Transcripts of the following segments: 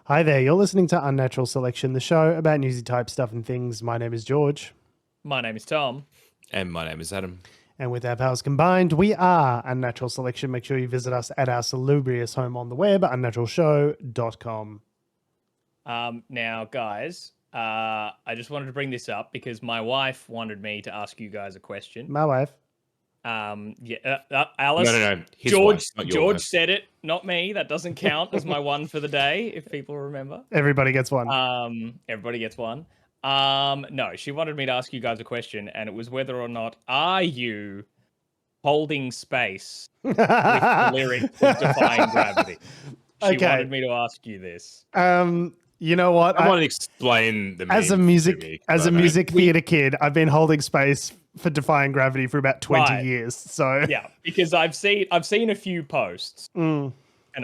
Hi there, you're listening to Unnatural Selection, the show about newsy type stuff and things. My name is George. My name is Tom. And my name is Adam. And with our powers combined, we are Unnatural Selection. Make sure you visit us at our salubrious home on the web, unnaturalshow.com. Now, guys, I just wanted to bring this up because my wife wanted me to ask you guys a question. My wife. Alice. No. His George, wife, not your George wife. said it, not me. That doesn't count as my one for the day, if people remember. Everybody gets one. Everybody gets one. No, she wanted me to ask you guys a question, and it was whether or not are you holding space with the lyrics of Defying Gravity? She wanted me to ask you this. You know what? I want to explain the as a music theater kid, I've been holding space for Defying Gravity for about 20 years. So yeah, because I've seen a few posts, and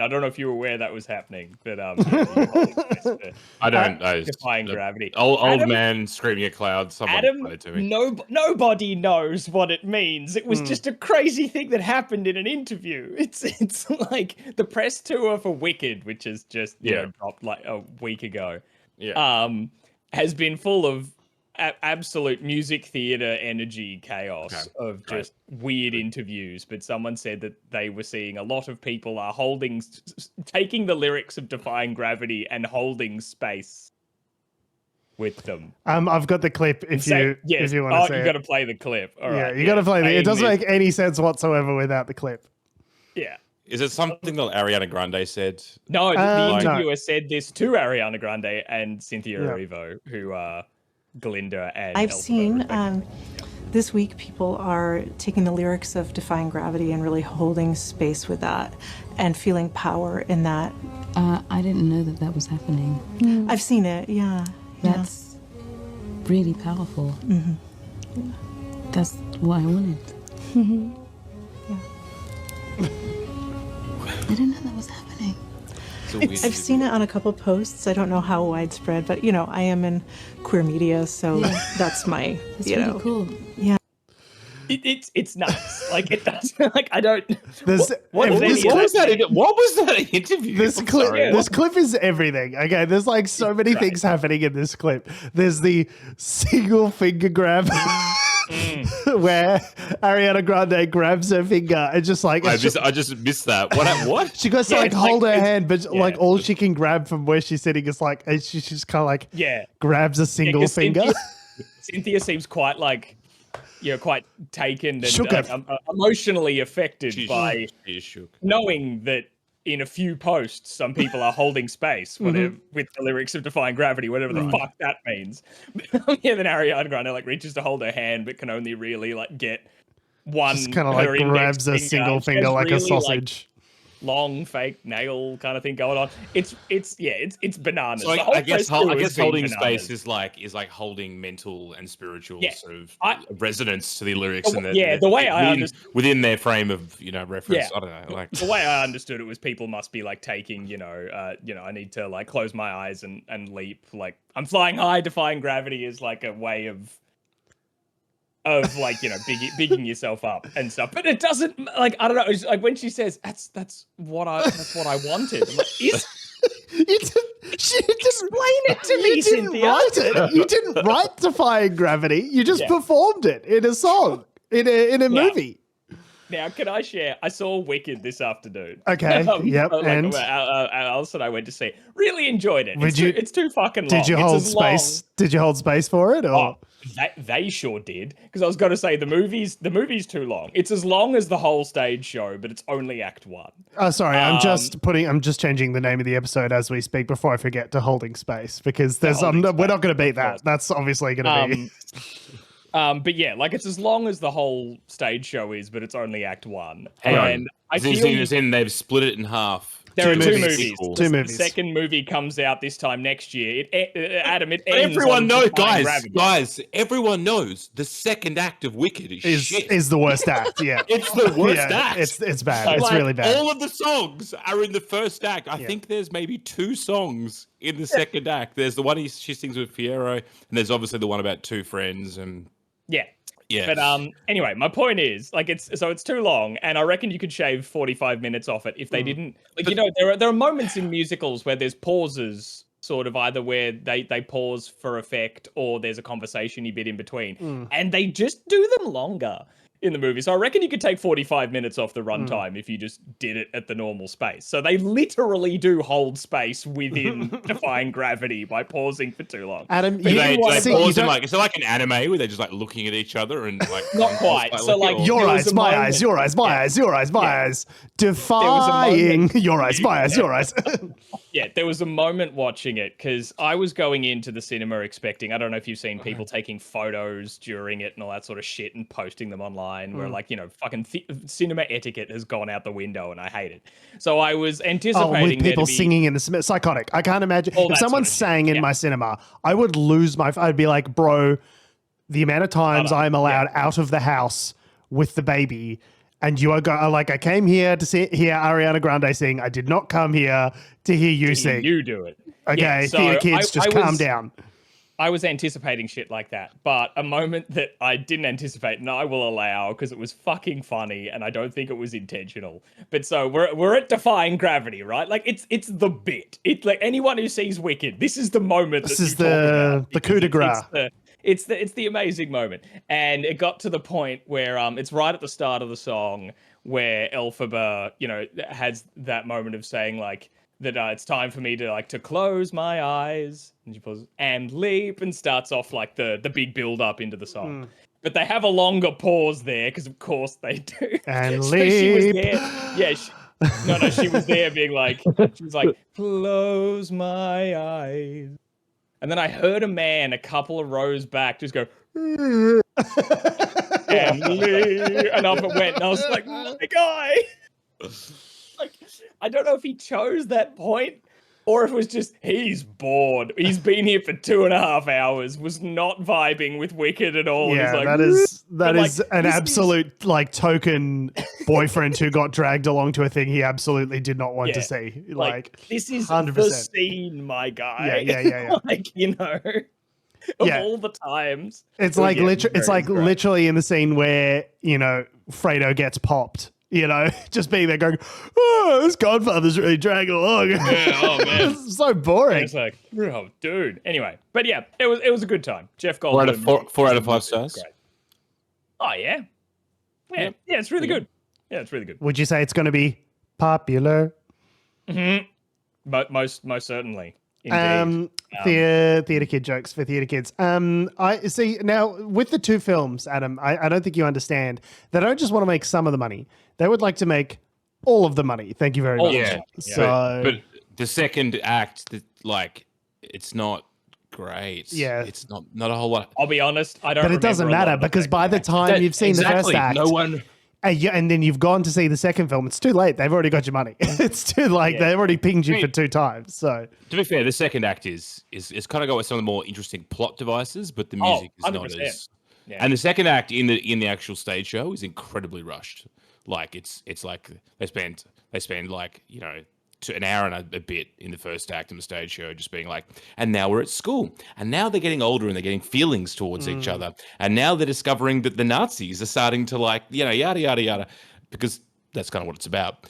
I don't know if you were aware that was happening, but I don't know. Defying Gravity. Old Adam, man screaming at clouds. Someone Adam, it to me. Nobody knows what it means. It was just a crazy thing that happened in an interview. It's like the press tour for Wicked, which is just dropped like a week ago. Yeah. Has been full of absolute music theater energy chaos of just weird interviews. But someone said that they were seeing a lot of people are taking the lyrics of Defying Gravity and holding space with them. I've got the clip if you want to see you got to play the clip. All right. You got to play it. It doesn't make any sense whatsoever without the clip. Yeah. Is it something that Ariana Grande said? No, the interviewer said this to Ariana Grande and Cynthia Erivo, who are Glinda and I've Elsa, seen this week people are taking the lyrics of Defying Gravity and really holding space with that and feeling power in that. I didn't know that was happening. I've seen it, yeah. That's really powerful. Mm-hmm. Yeah. That's what I wanted. Mm-hmm. Yeah. I didn't know that was happening. I've seen it on a couple posts. I don't know how widespread, but I am in queer media, so that's my. That's really cool. Yeah. It's nuts. Like it does. Like I don't. What was that interview? This clip is everything. Okay, there's like so many things happening in this clip. There's the single finger grab. Where Ariana Grande grabs her finger and just like I just missed that. What? She goes to hold her hand, but like all she can grab from where she's sitting is like, and she just kind of like grabs a single finger. Cynthia seems quite like quite taken and emotionally affected by knowing that in a few posts some people are holding space with the lyrics of Defying Gravity, whatever the fuck that means. Then Ariana Grande reaches to hold her hand but can only really get one. Just kind of like grabs a single finger like a sausage. Long fake nail kind of thing going on. It's bananas. So I guess holding space is like holding mental and spiritual sort of resonance to the lyrics and the way I understood within their frame of reference. Yeah. I don't know. The way I understood it was people must be taking I need to close my eyes and leap. I'm flying high, defying gravity is a way of bigging yourself up and stuff, but it doesn't I don't know. It's when she says that's what I wanted. I'm like, you didn't explain it to me, Cynthia. Write it. You didn't write Defying Gravity. You just performed it in a song in a movie. Now, can I share? I saw Wicked this afternoon. Okay. Yep. And Alice and I went to see. Really enjoyed it. It's too fucking long. Did you hold space? Did you hold space for it? Or? They sure did. Because I was going to say the movie's too long. It's as long as the whole stage show, but it's only Act 1. Oh, sorry. I'm just changing the name of the episode as we speak before I forget to Holding Space because we're not going to beat that. That's obviously going to be. But yeah, it's as long as the whole stage show is, but it's only Act 1. And I feel they've split it in half. There are two movies. The second movie comes out this time next year. Adam, it ends. Everyone knows, guys. Everyone knows the second act of Wicked is the worst act. Yeah, it's the worst act. It's bad. It's really bad. All of the songs are in the first act. I think there's maybe 2 songs in the second act. There's the one she sings with Fierro, and there's obviously the one about 2 friends and. Yeah. Yeah. But anyway, my point is, like, it's too long, and I reckon you could shave 45 minutes off it if they didn't. Like, there are moments in musicals where there's pauses, sort of either where they pause for effect or there's a conversation bit in between, and they just do them longer in the movie. So I reckon you could take 45 minutes off the runtime if you just did it at the normal space. So they literally do hold space within defying gravity by pausing for too long. Adam, they pause and like, is it like an anime where they're just like looking at each other and like not quite. So like your eyes, my eyes, your eyes, my eyes, your eyes, my eyes, defying your eyes, my eyes, your eyes. Yeah, there was a moment watching it because I was going into the cinema expecting, I don't know if you've seen people taking photos during it and all that sort of shit and posting them online where like, fucking cinema etiquette has gone out the window and I hate it. So I was anticipating with people singing in the cinema. Psychotic. I can't imagine. If someone sang in my cinema, I would lose I'd be like, bro, the amount of times I'm allowed out of the house with the baby and you are like, I came here to hear Ariana Grande sing. I did not come here to hear you sing. You do it. Okay, theater kids, just calm down. I was anticipating shit like that, but a moment that I didn't anticipate, and I will allow because it was fucking funny, and I don't think it was intentional. But so we're at defying gravity, right? Like it's the bit. It's like anyone who sees Wicked, this is the moment. This is the coup de grace. It's the amazing moment, and it got to the point where it's right at the start of the song where Elphaba, has that moment of saying like that it's time for me to close my eyes, and she pauses and leap and starts off like the big build up into the song. But they have a longer pause there because of course they do. And so leap. She was there. Yeah. She was there being like, she was like, close my eyes. And then I heard a man a couple of rows back just go, and up it went. And I was like, my guy. Like, I don't know if he chose that point or if it was just, he's bored. He's been here for 2.5 hours, was not vibing with Wicked at all. Yeah, like, that is an absolute token boyfriend who got dragged along to a thing he absolutely did not want to see. Like this is 100%. the scene, my guy. Yeah. Like, of all the times. It's like literally in the scene where, Fredo gets popped. Just being there going, oh, this Godfather's really dragging along. Yeah, oh man, it's so boring. It's like, oh, dude. Anyway, but yeah, it was a good time. Jeff Goldblum. 4 out of 5 stars. Great. Oh yeah, it's really good. Yeah, it's really good. Would you say it's going to be popular? Mm-hmm. Most certainly. Indeed. Theater kid jokes for theater kids. I see now with the two films, Adam. I don't think you understand. They don't just want to make some of the money. They would like to make all of the money. Thank you very much. Yeah. So, but the second act, it's not great. Yeah, it's not a whole lot. I'll be honest. I don't. But it doesn't matter because by the time you've seen the first act, no one. And then you've gone to see the second film. It's too late. They've already got your money. It's too late. They've already pinged you for 2 times. So to be fair, the second act is kind of got with some of the more interesting plot devices, but the music is not as. Yeah. And the second act in the actual stage show is incredibly rushed. Like it's like they spend like an hour and a bit in the first act in the stage show just being like, and now we're at school, and now they're getting older and they're getting feelings towards each other, and now they're discovering that the Nazis are starting to yada yada yada, because that's kind of what it's about.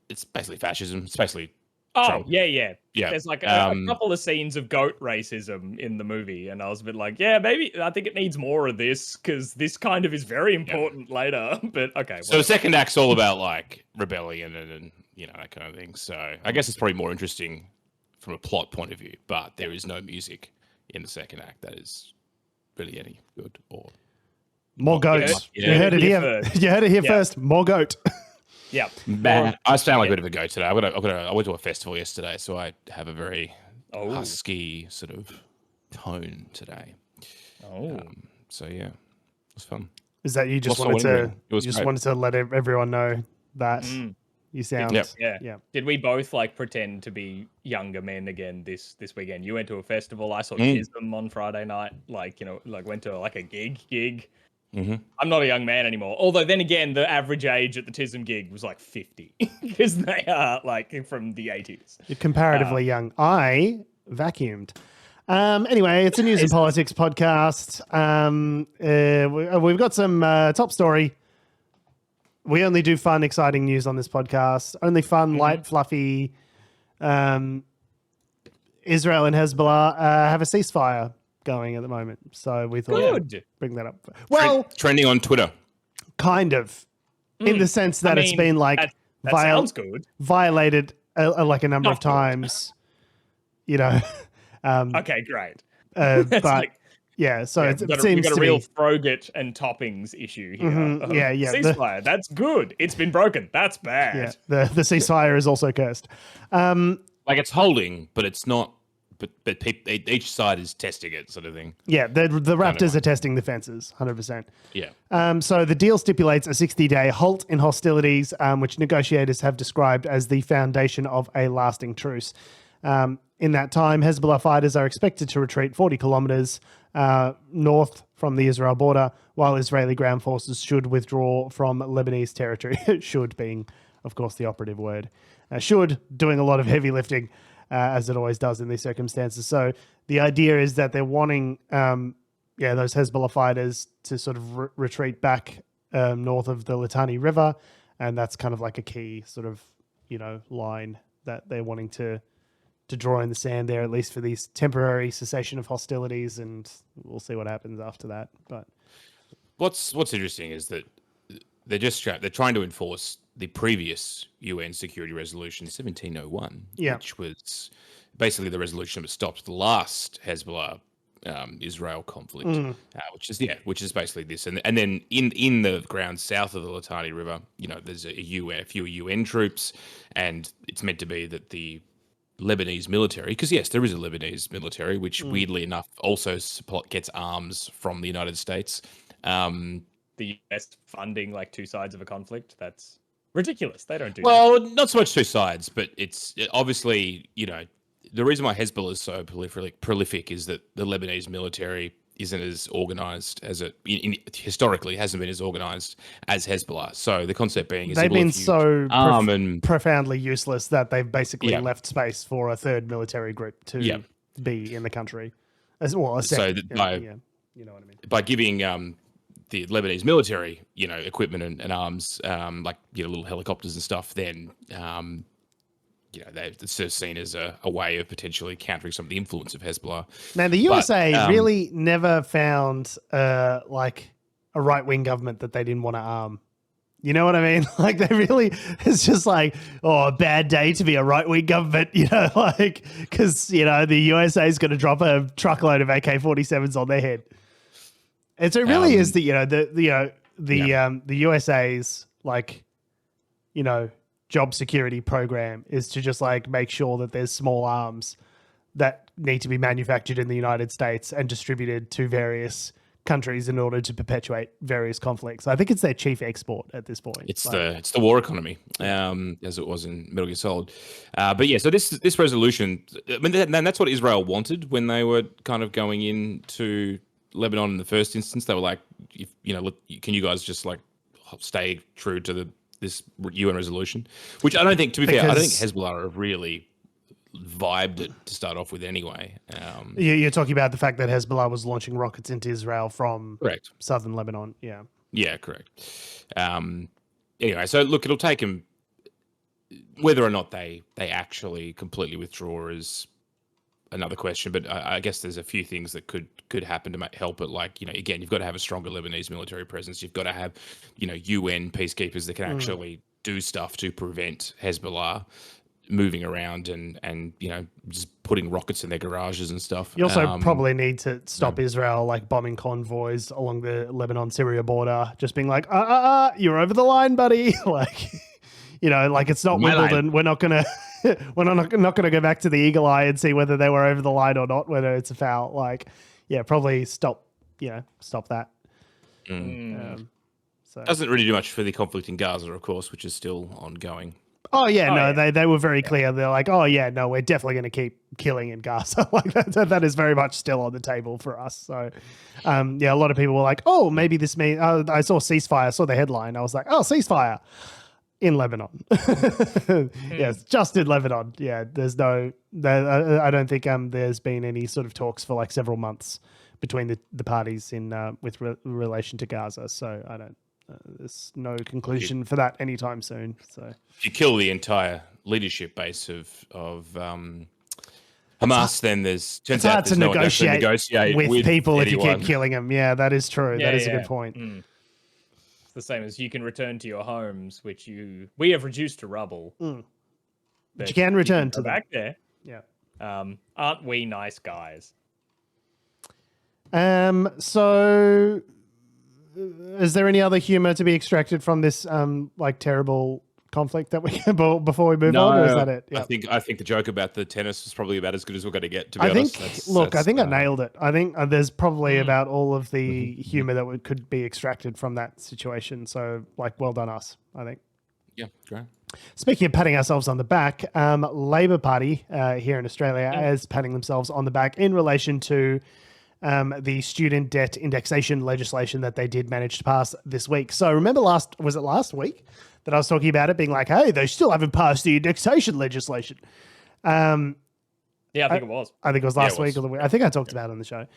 It's basically fascism. It's basically Trump. Yeah. There's like a couple of scenes of goat racism in the movie, and I was a bit like, yeah, maybe I think it needs more of this because this kind of is very important later. But okay. So the second act's all about like rebellion and that kind of thing. So I guess it's probably more interesting from a plot point of view, but there is no music in the second act that is really any good or more goats. You heard it here. You heard it here first. More goat. Yeah, man, I sound like a bit of a goat today. I went to a festival yesterday, so I have a very husky sort of tone today. So yeah, it was fun. Is that you just wanted to let everyone know that you sound? Yeah. Did we both pretend to be younger men again this weekend? You went to a festival. I saw Chisholm on Friday night. Went to a gig. Mm-hmm. I'm not a young man anymore. Although then again, the average age at the TISM gig was 50 because they are from the 80s. You're comparatively young. I vacuumed. Anyway, it's a news and politics podcast. We've got some top story. We only do fun, exciting news on this podcast. Only fun, light, fluffy. Israel and Hezbollah have a ceasefire going at the moment. So we thought we'd bring that up. Well, trending on Twitter. Kind of. In the sense that it's been like that sounds good. Violated like a number of times. You know. Okay, great. But like, so it seems we've got a real be... Froget and toppings issue here. Yeah. Ceasefire, that's good. It's been broken. That's bad. Yeah, the ceasefire is also cursed. Like it's holding, but it's not. But each side is testing it, sort of thing. Yeah, the Raptors are testing the fences, 100%. Yeah. So the deal stipulates a 60-day halt in hostilities, which negotiators have described as the foundation of a lasting truce. In that time, Hezbollah fighters are expected to retreat 40 kilometers north from the Israel border, while Israeli ground forces should withdraw from Lebanese territory. Should being, of course, the operative word. Should, doing a lot of heavy lifting, as it always does in these circumstances. So the idea is that they're wanting, those Hezbollah fighters to sort of retreat back north of the Litani River, and that's kind of like a key sort of, line that they're wanting to draw in the sand there, at least for these temporary cessation of hostilities, and we'll see what happens after that. But what's interesting is that they're trying to enforce the previous UN Security Resolution 1701, which was basically the resolution that stopped the last Hezbollah Israel conflict, which is basically this. And then in the ground south of the Litani River, there's a few UN troops, and it's meant to be that the Lebanese military, because yes, there is a Lebanese military, which weirdly enough also gets arms from the United States. The US funding like two sides of a conflict, that's ridiculous. They don't do that. Well, not so much two sides, but it's obviously, the reason why Hezbollah is so prolific is that the Lebanese military isn't as organized as historically hasn't been as organized as Hezbollah. So the concept being is they've been so profoundly useless that they've basically left space for a third military group to be in the country. You know what I mean. By giving the Lebanese military, equipment and arms, like little helicopters and stuff, then they're sort of seen as a way of potentially countering some of the influence of Hezbollah. Now, the USA really never found like a right-wing government that they didn't want to arm. You know what I mean? Like it's just like, a bad day to be a right-wing government, because, the USA is going to drop a truckload of AK-47s on their head. And so it really is the USA's job security program is to just make sure that there's small arms that need to be manufactured in the United States and distributed to various countries in order to perpetuate various conflicts. I think it's their chief export at this point. It's the war economy, as it was in Metal Gear Solid. But yeah, so this resolution, that's what Israel wanted when they were kind of going into Lebanon in the first instance. They were like, can you guys just stay true to this UN resolution? Which I don't think, to be fair, I don't think Hezbollah have really vibed it to start off with anyway. You're talking about the fact that Hezbollah was launching rockets into Israel from southern Lebanon. Yeah. Yeah, correct. Anyway, so look, it'll take them, whether or not they actually completely withdraw is another question, but I guess there's a few things that could happen to help it. Again, you've got to have a stronger Lebanese military presence. You've got to have, UN peacekeepers that can actually do stuff to prevent Hezbollah moving around and just putting rockets in their garages and stuff. You also probably need to stop Israel bombing convoys along the Lebanon-Syria border, just being like, you're over the line, buddy. It's not Wimbledon. We're not gonna not gonna go back to the eagle eye and see whether they were over the line or not, whether it's a foul. Probably stop that. Doesn't really do much for the conflict in Gaza, of course, which is still ongoing. They were very clear. They're like, we're definitely going to keep killing in Gaza. That is very much still on the table for us. So, a lot of people were like, maybe this means, I saw ceasefire, I saw the headline. I was like, ceasefire. in Lebanon. Yes, just in Lebanon. Yeah, I don't think there's been any sort of talks for like several months between the parties in with relation to Gaza. So I don't. There's no conclusion for that anytime soon. So if you kill the entire leadership base of Hamas, then turns out hard there's to no one to actually negotiate with people anyone. if you keep killing them. Yeah, that is true. That is a good point. It's the same as you can return to your homes, which we have reduced to rubble. But you can return to back there. Yeah. Aren't we nice guys? So is there any other humor to be extracted from this like terrible conflict that we before we move on, or is that it? Yep. I think the joke about the tennis is probably about as good as we're going to get. To be I honest, think I nailed it. I think there's probably about all of the humor that could be extracted from that situation. So, like, well done us. I think. Yeah, great. Speaking of patting ourselves on the back, Labor Party here in Australia is patting themselves on the back in relation to the student debt indexation legislation that they did manage to pass this week. So remember last week that I was talking about it being like, hey, they still haven't passed the indexation legislation. I think it was. I think it was last week or the week. I think I talked about it on the show.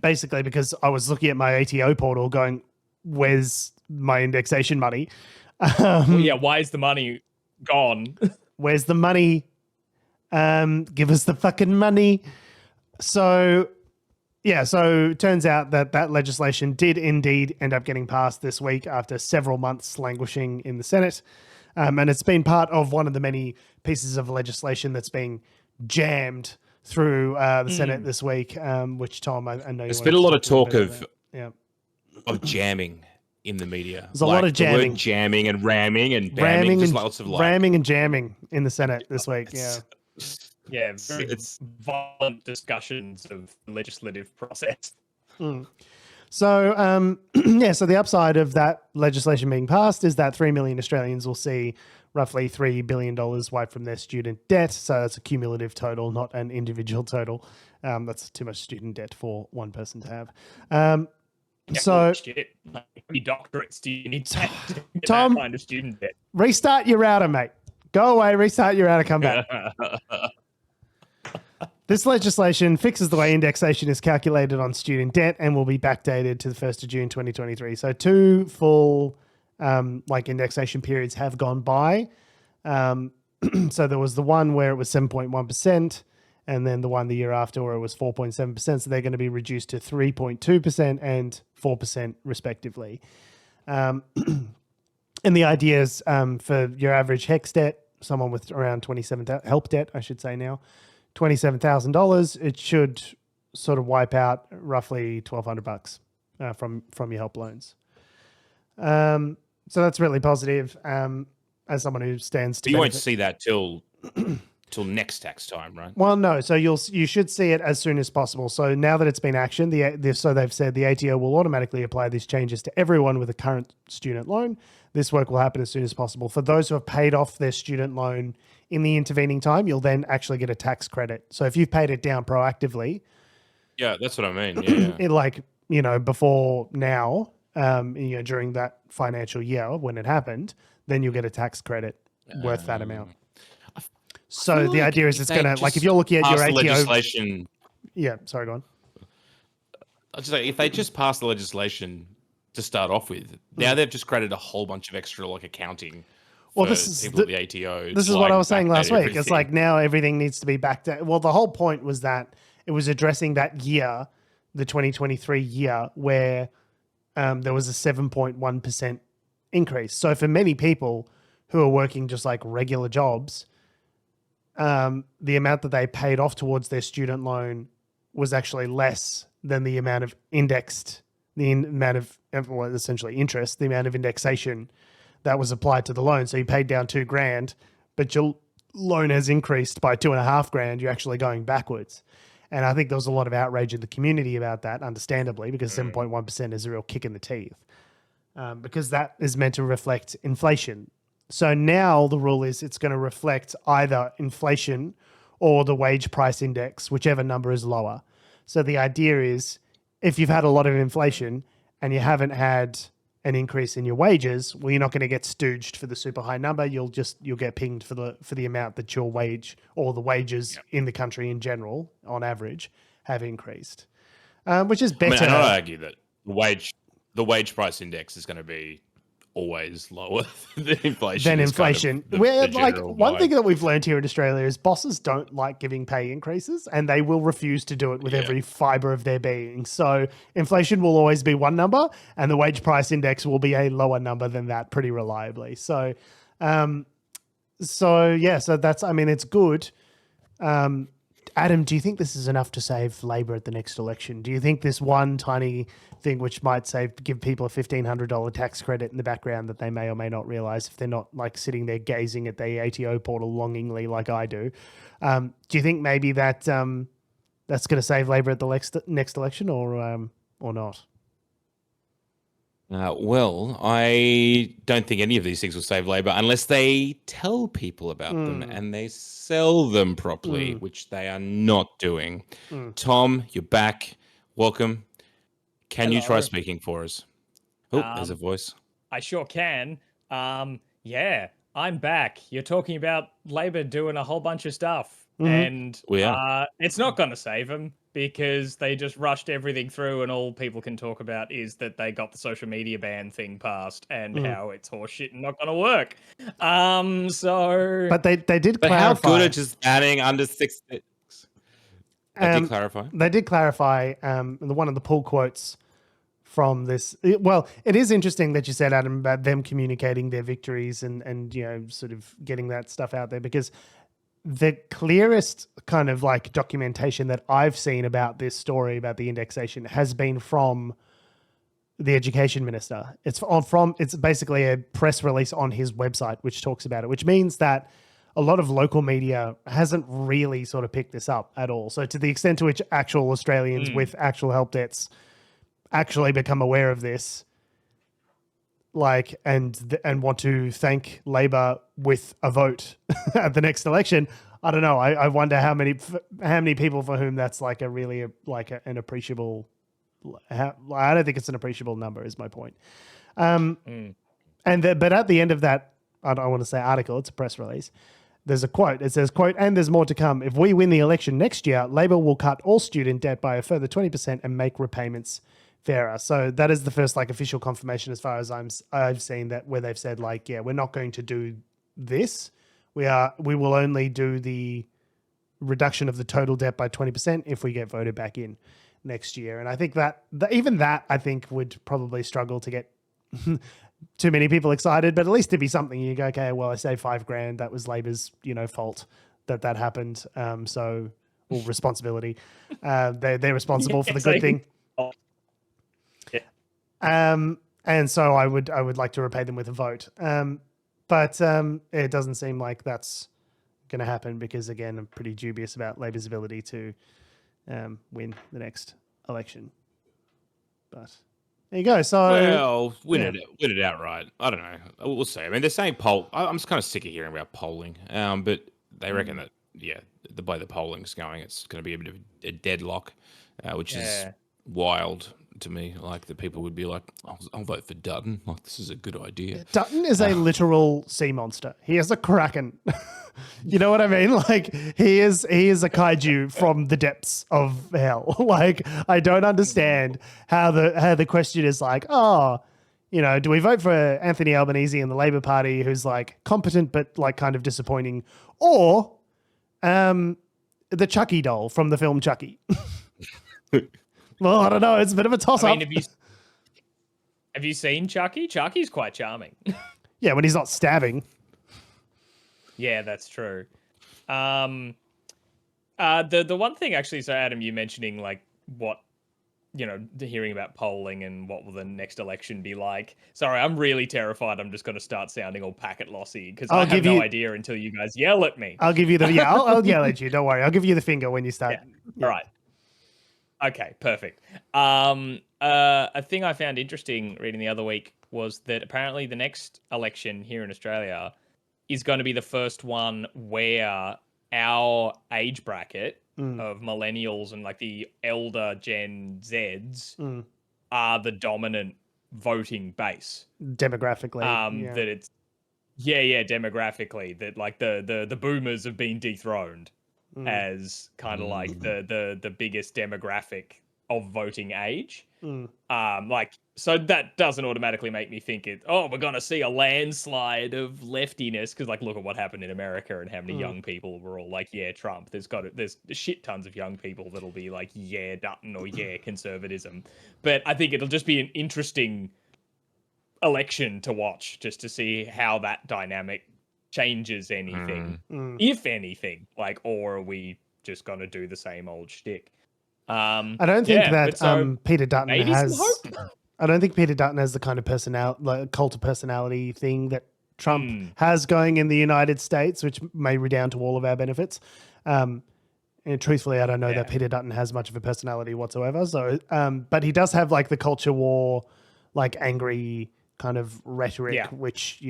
Basically because I was looking at my ATO portal going, where's my indexation money? Why is the money gone? Where's the money? Give us the fucking money. So it turns out that legislation did indeed end up getting passed this week after several months languishing in the Senate. And it's been part of one of the many pieces of legislation that's being jammed through the Senate this week, which, Tom, I know there's been a lot of talk of jamming in the media. There's a lot of jamming. The word jamming and ramming and bamming, just lots of ramming and jamming in the Senate this week. Yeah, it's violent discussions of the legislative process. So, so the upside of that legislation being passed is that 3 million Australians will see roughly $3 billion wiped from their student debt. So that's a cumulative total, not an individual total. That's too much student debt for one person to have. Any doctorates do you need to get Tom, that kind of student debt? Restart your router, mate. Go away, restart your router, come back. This legislation fixes the way indexation is calculated on student debt and will be backdated to the 1st of June 2023. So 2 full indexation periods have gone by. So there was the one where it was 7.1%, and then the one the year after where it was 4.7%. So they're going to be reduced to 3.2% and 4% respectively. And the idea is for your average HEX debt, someone with around help debt, I should say now, $27,000, it should sort of wipe out roughly $1,200 from your help loans. So that's really positive. As someone who stands to you won't see that till next tax time, right? Well, no. So you should see it as soon as possible. So now that it's been actioned, so they've said the ATO will automatically apply these changes to everyone with a current student loan. This work will happen as soon as possible. For those who have paid off their student loan in the intervening time, you'll then actually get a tax credit. So if you've paid it down proactively, yeah, that's what I mean. Yeah, before now, during that financial year when it happened, then you'll get a tax credit worth that amount. So the idea is it's going to, if you're looking at your ATO legislation. Yeah, sorry, go on. I'll just say, if they just pass the legislation to start off with, now they've just created a whole bunch of extra accounting. Well, this is people at the ATO. This is what I was saying last week. It's like now everything needs to be back to. Well, the whole point was that it was addressing that year, the 2023 year, where there was a 7.1% increase. So for many people who are working just like regular jobs, the amount that they paid off towards their student loan was actually less than the amount of essentially interest, the amount of indexation that was applied to the loan. So you paid down $2,000, but your loan has increased by $2,500. You're actually going backwards. And I think there was a lot of outrage in the community about that, understandably, because 7.1% is a real kick in the teeth, because that is meant to reflect inflation. So now the rule is it's going to reflect either inflation or the wage price index, whichever number is lower. So the idea is if you've had a lot of inflation and you haven't had an increase in your wages, well, you're not going to get stooged for the super high number. You'll get pinged for the amount that your wage or the wages in the country in general, on average, have increased, which is better. I don't argue that the wage price index is going to be always lower than inflation. One thing that we've learned here in Australia is bosses don't like giving pay increases, and they will refuse to do it with every fiber of their being. So inflation will always be one number, and the wage price index will be a lower number than that pretty reliably. So that's, I mean, it's good. Adam, do you think this is enough to save Labor at the next election? Do you think this one tiny thing which might give people a $1,500 tax credit in the background that they may or may not realize if they're not like sitting there gazing at the ATO portal longingly like I do? Do you think maybe that's going to save Labor at the next election or not? Well, I don't think any of these things will save Labor unless they tell people about them and they sell them properly, which they are not doing. Tom, you're back. Welcome. Can you try speaking for us? Oh, there's a voice. I sure can. Yeah, I'm back. You're talking about Labor doing a whole bunch of stuff. And it's not going to save them because they just rushed everything through, and all people can talk about is that they got the social media ban thing passed and how it's horseshit and not going to work. But they did clarify. How good at just adding under 6? They did clarify. They did clarify. One of the pull quotes from this. It is interesting that you said, Adam, about them communicating their victories and sort of getting that stuff out there, because the clearest kind of like documentation that I've seen about this story about the indexation has been from the education minister. It's basically a press release on his website which talks about it, which means that a lot of local media hasn't really sort of picked this up at all. So to the extent to which actual Australians with actual help debts actually become aware of this, and want to thank Labor with a vote at the next election, I don't know. I wonder how many people for whom that's like a really an appreciable. I don't think it's an appreciable number, is my point. But at the end of that, I don't want to say article, it's a press release. There's a quote. It says, quote, "And there's more to come. If we win the election next year, Labor will cut all student debt by a further 20% and make repayments fairer." So that is the first official confirmation, as far as I've seen, that where they've said we're not going to do this. We will only do the reduction of the total debt by 20% if we get voted back in next year. And I think that even that I think would probably struggle to get too many people excited, but at least it'd be something you go, okay, well, I saved $5,000. That was Labor's response that happened. Responsibility. They're responsible for the good thing. And so I would like to repay them with a vote. But it doesn't seem like that's going to happen because, again, I'm pretty dubious about Labor's ability to win the next election. But there you go. So win it outright. I don't know. We'll see. I mean, they're saying poll. I'm just kind of sick of hearing about polling. But they reckon that the way the polling's going, it's going to be a bit of a deadlock, which is wild to me. Like, the people would be like, I'll vote for Dutton. Like, this is a good idea. Dutton is a literal sea monster. He is a kraken. You know what I mean? Like, he is a kaiju from the depths of hell. Like, I don't understand how the question is like, do we vote for Anthony Albanese and the Labor Party, who's like competent but like kind of disappointing, or the Chucky doll from the film Chucky? Well, I don't know. It's a bit of a toss-up. I mean, have you seen Chucky? Chucky's quite charming. Yeah, when he's not stabbing. Yeah, that's true. The one thing actually, so Adam, you mentioning like what, hearing about polling and what will the next election be like. Sorry, I'm really terrified. I'm just going to start sounding all packet lossy because I have no idea until you guys yell at me. I'll give you I'll yell at you. Don't worry. I'll give you the finger when you start. Yeah. All right. Okay, perfect. A thing I found interesting reading the other week was that apparently the next election here in Australia is going to be the first one where our age bracket of millennials and like the elder Gen Zs are the dominant voting base. Demographically. That it's demographically, that like the boomers have been dethroned as kind of like the biggest demographic of voting age. Like, so that doesn't automatically make me think we're gonna see a landslide of leftiness, because like look at what happened in America and how many young people were all like Trump. There's shit tons of young people that'll be like Dutton or conservatism. But I think it'll just be an interesting election to watch, just to see how that dynamic changes anything, if anything, like, or are we just gonna do the same old shtick? I don't think that Peter Dutton has. I don't think Peter Dutton has the kind of cult of personality thing that Trump has going in the United States, which may redound to all of our benefits. And truthfully, I don't know that Peter Dutton has much of a personality whatsoever. So, but he does have like the culture war, like angry kind of rhetoric, which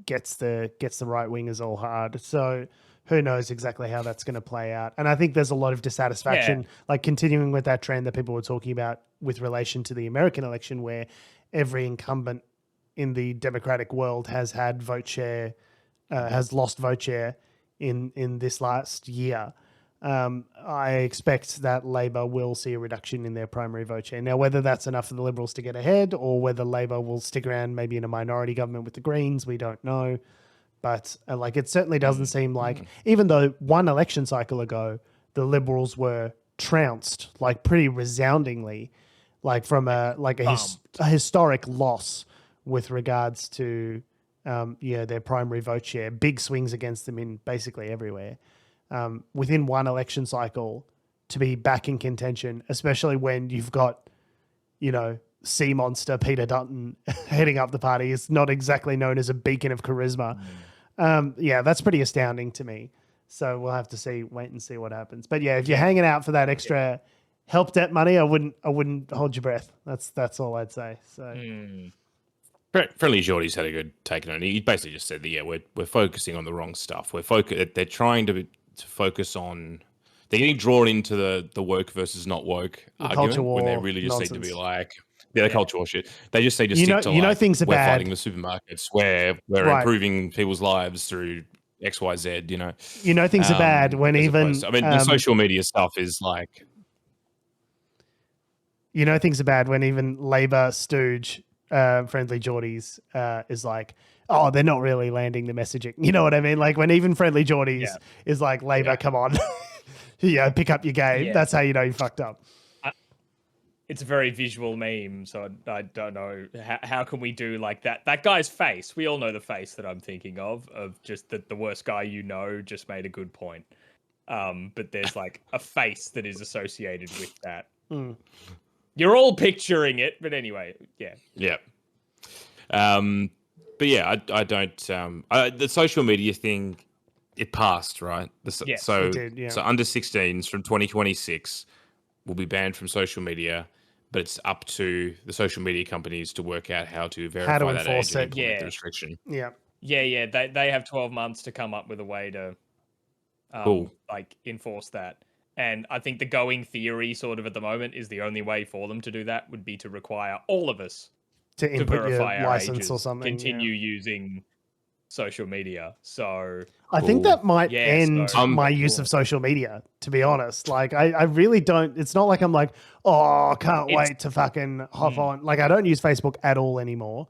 gets the right wingers all hard. So who knows exactly how that's going to play out. And I think there's a lot of dissatisfaction, like continuing with that trend that people were talking about with relation to the American election, where every incumbent in the democratic world has had vote share, has lost vote share in this last year. I expect that Labor will see a reduction in their primary vote share. Now, whether that's enough for the Liberals to get ahead, or whether Labor will stick around maybe in a minority government with the Greens, we don't know. But like, it certainly doesn't seem like, even though one election cycle ago, the Liberals were trounced like pretty resoundingly, like from a historic loss with regards to their primary vote share, big swings against them in basically everywhere. Within one election cycle, to be back in contention, especially when you've got, sea monster Peter Dutton heading up the party, is not exactly known as a beacon of charisma. That's pretty astounding to me. So we'll have to wait and see what happens. But if you're hanging out for that extra help debt money, I wouldn't hold your breath. That's all I'd say. So. Friendly Geordie's had a good take on it. He basically just said that we're focusing on the wrong stuff. They're trying to focus on. They're getting drawn into the woke versus not woke argument when they really just need to be like the culture war shit. They just need to stick to things are we're bad. fighting the supermarkets, we're improving people's lives through XYZ. Things are bad when even the social media stuff is like. Things are bad when even Labor stooge. Friendly Geordies is like, oh, they're not really landing the messaging. You know what I mean? Like when even Friendly Geordies is like, Labor, come on, pick up your game. That's how you know you fucked up. It's a very visual meme, so I don't know how can we do like that. That guy's face. We all know the face that I'm thinking of just that the worst guy just made a good point. But there's like a face that is associated with that. You're all picturing it, but anyway, yeah. But I don't. The social media thing, it passed, right? It did, So under 16s from 2026 will be banned from social media, but it's up to the social media companies to work out how to verify that age and implement the restriction. Yeah. They have 12 months to come up with a way to enforce that. And I think the going theory sort of at the moment is the only way for them to do that would be to require all of us to verify our license ages, or something. Continue using social media. So I think that might end my use of social media, to be honest. Like I really don't. It's not like I'm like, I can't wait to fucking hop on. Like I don't use Facebook at all anymore.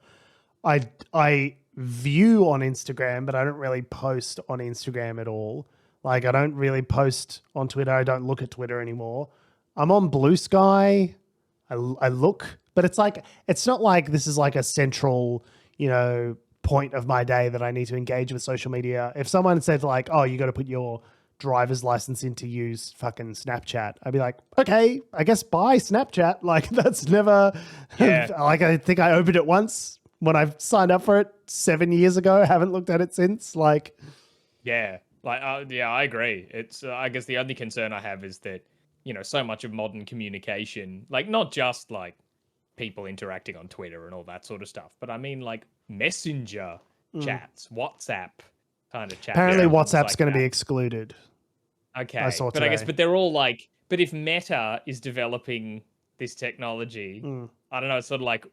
I view on Instagram, but I don't really post on Instagram at all. Like, I don't really post on Twitter. I don't look at Twitter anymore. I'm on Blue Sky. I look, but it's like, it's not like this is like a central, point of my day that I need to engage with social media. If someone said like, oh, you got to put your driver's license in to use fucking Snapchat, I'd be like, okay, I guess bye Snapchat. Like that's never, like I think I opened it once when I signed up for it 7 years ago. I haven't looked at it since. Like, I agree. It's I guess the only concern I have is that so much of modern communication, like not just like people interacting on Twitter and all that sort of stuff, but I mean like messenger chats, WhatsApp kind of chat. Apparently, WhatsApp's going to be excluded. Okay, but they're all like, but if Meta is developing this technology, I don't know, it's sort of like,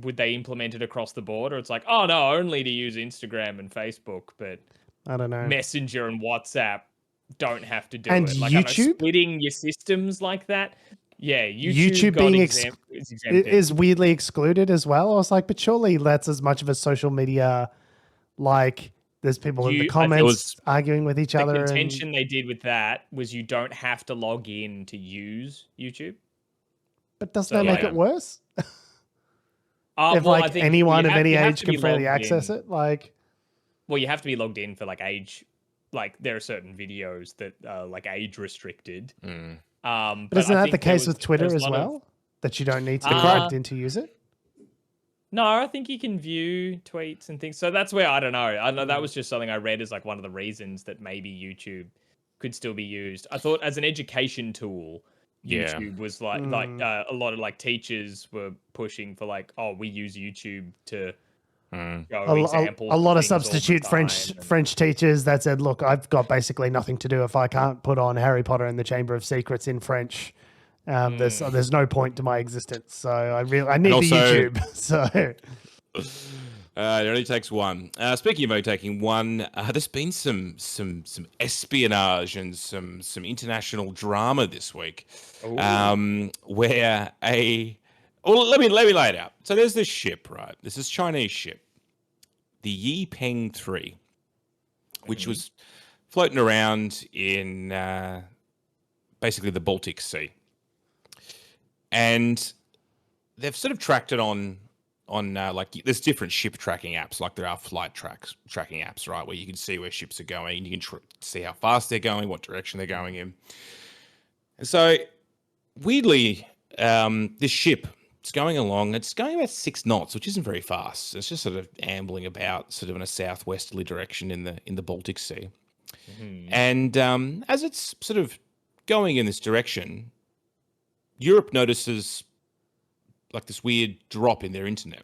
would they implement it across the board? Or it's like, oh no, only to use Instagram and Facebook, but I don't know. Messenger and WhatsApp don't have to do and it. Like, YouTube? splitting your systems like that. Yeah, YouTube being is weirdly excluded as well. I was like, but surely that's as much of a social media, like there's people in the comments arguing with each other. The contention they did with that was you don't have to log in to use YouTube. But doesn't that make it worse? If well, like anyone of any age can freely access it, like, well, you have to be logged in for like age, like there are certain videos that are like age restricted. But isn't that the case with Twitter as well? That you don't need to be logged in to use it? No, I think you can view tweets and things. So that's where I don't know. I know that was just something I read as like one of the reasons that maybe YouTube could still be used. I thought as an education tool, YouTube was like a lot of like teachers were pushing for like, oh, we use YouTube to show examples. A lot of substitute French teachers that said, look, I've got basically nothing to do if I can't put on Harry Potter and the Chamber of Secrets in French. There's no point to my existence. So I need the YouTube. So it only takes one. Speaking of only taking one, there's been some espionage and some international drama this week, where let me lay it out. So there's this ship, right? This is Chinese ship, the Yipeng 3, which was floating around in basically the Baltic Sea. And they've sort of tracked it on like there's different ship tracking apps, like there are flight tracking apps, right, where you can see where ships are going, you can see how fast they're going, what direction they're going in. And so weirdly, this ship, it's going along, it's going about 6 knots, which isn't very fast. It's just sort of ambling about sort of in a southwesterly direction in the Baltic Sea. And as it's sort of going in this direction, Europe notices like this weird drop in their internet.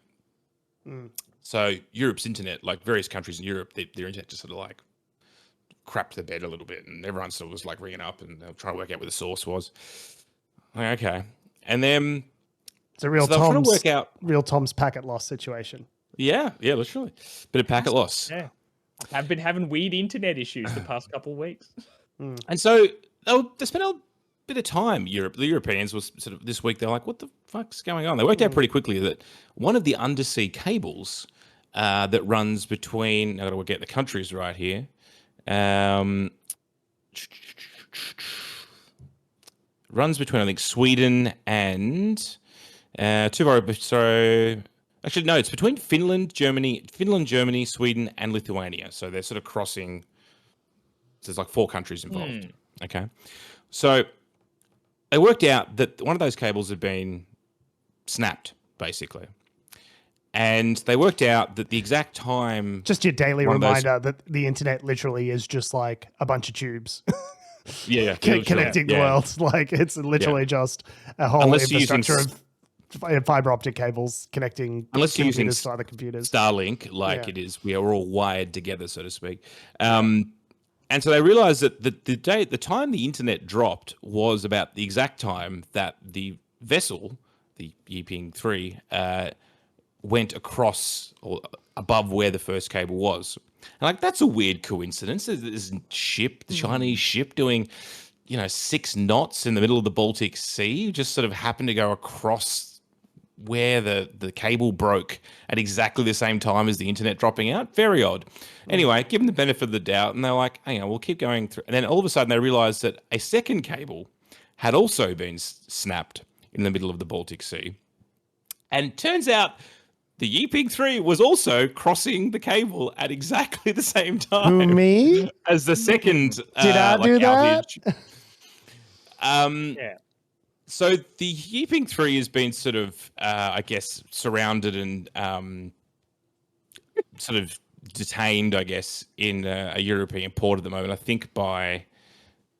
So Europe's internet, like various countries in Europe, their internet just sort of like crapped the bed a little bit, and everyone sort of was like ringing up and trying to work out where the source was. Like, okay. And then it's a real Tom's packet loss situation. Yeah, literally. Bit of packet loss. Yeah. I've been having weird internet issues the past couple of weeks. And so they spent a bit of time, the Europeans was sort of this week, they're like, what the fuck's going on? They worked out pretty quickly that one of the undersea cables that runs between, I've got to get the countries right here, runs between, I think, Sweden and it's between Finland, Germany, Sweden, and Lithuania. So they're sort of crossing, so there's like 4 countries involved. Okay. So they worked out that one of those cables had been snapped, basically. And they worked out that the exact time... Just your daily reminder that the internet literally is just like a bunch of tubes. Connecting the world. Like, it's literally just a whole infrastructure of fiber optic cables connecting computers to other computers. Starlink, it is. We are all wired together, so to speak. And so they realized that the time the internet dropped was about the exact time that the vessel, the Yipeng 3, went across or above where the first cable was. And like, that's a weird coincidence. This ship, the Chinese ship, doing 6 knots in the middle of the Baltic Sea, just sort of happened to go across where the cable broke at exactly the same time as the internet dropping out. Very odd. Anyway, give them the benefit of the doubt, and they're like, hang on, we'll keep going through. And then all of a sudden they realized that a second cable had also been snapped in the middle of the Baltic Sea. And turns out the Yipeng 3 was also crossing the cable at exactly the same time. Who, me? As the second Did I do outage. that? So the Yipeng 3 has been sort of, I guess, surrounded and sort of detained, I guess, in a European port at the moment, I think by, I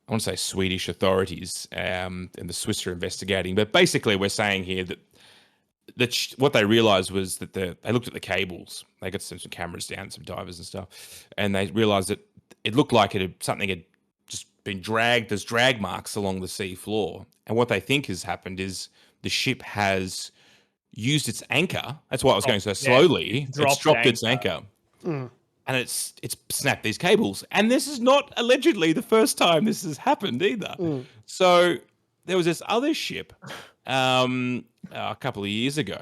want to say Swedish authorities, and the Swiss are investigating. But basically we're saying here that what they realized was that they looked at the cables. They got some cameras down, some divers and stuff, and they realized that it looked like something had just been dragged. There's drag marks along the sea floor. And what they think has happened is the ship has, used its anchor. That's why it was going so slowly. It's dropped its anchor. And it's snapped these cables. And this is not allegedly the first time this has happened either. So there was this other ship a couple of years ago,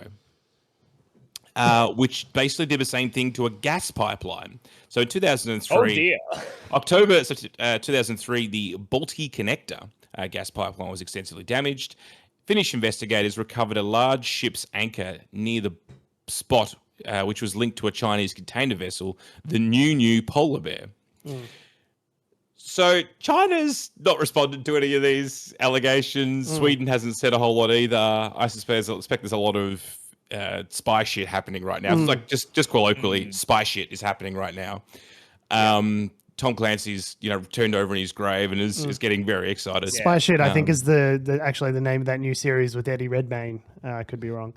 which basically did the same thing to a gas pipeline. So in 2003, October 2003, the Baltic Connector gas pipeline was extensively damaged. Finnish investigators recovered a large ship's anchor near the spot, which was linked to a Chinese container vessel, the New Polar Bear. So China's not responded to any of these allegations. Sweden hasn't said a whole lot either. I expect there's a lot of spy shit happening right now. It's like just colloquially, spy shit is happening right now. Tom Clancy's, turned over in his grave and is getting very excited. Spy shit, I think, is the actually the name of that new series with Eddie Redmayne. I could be wrong.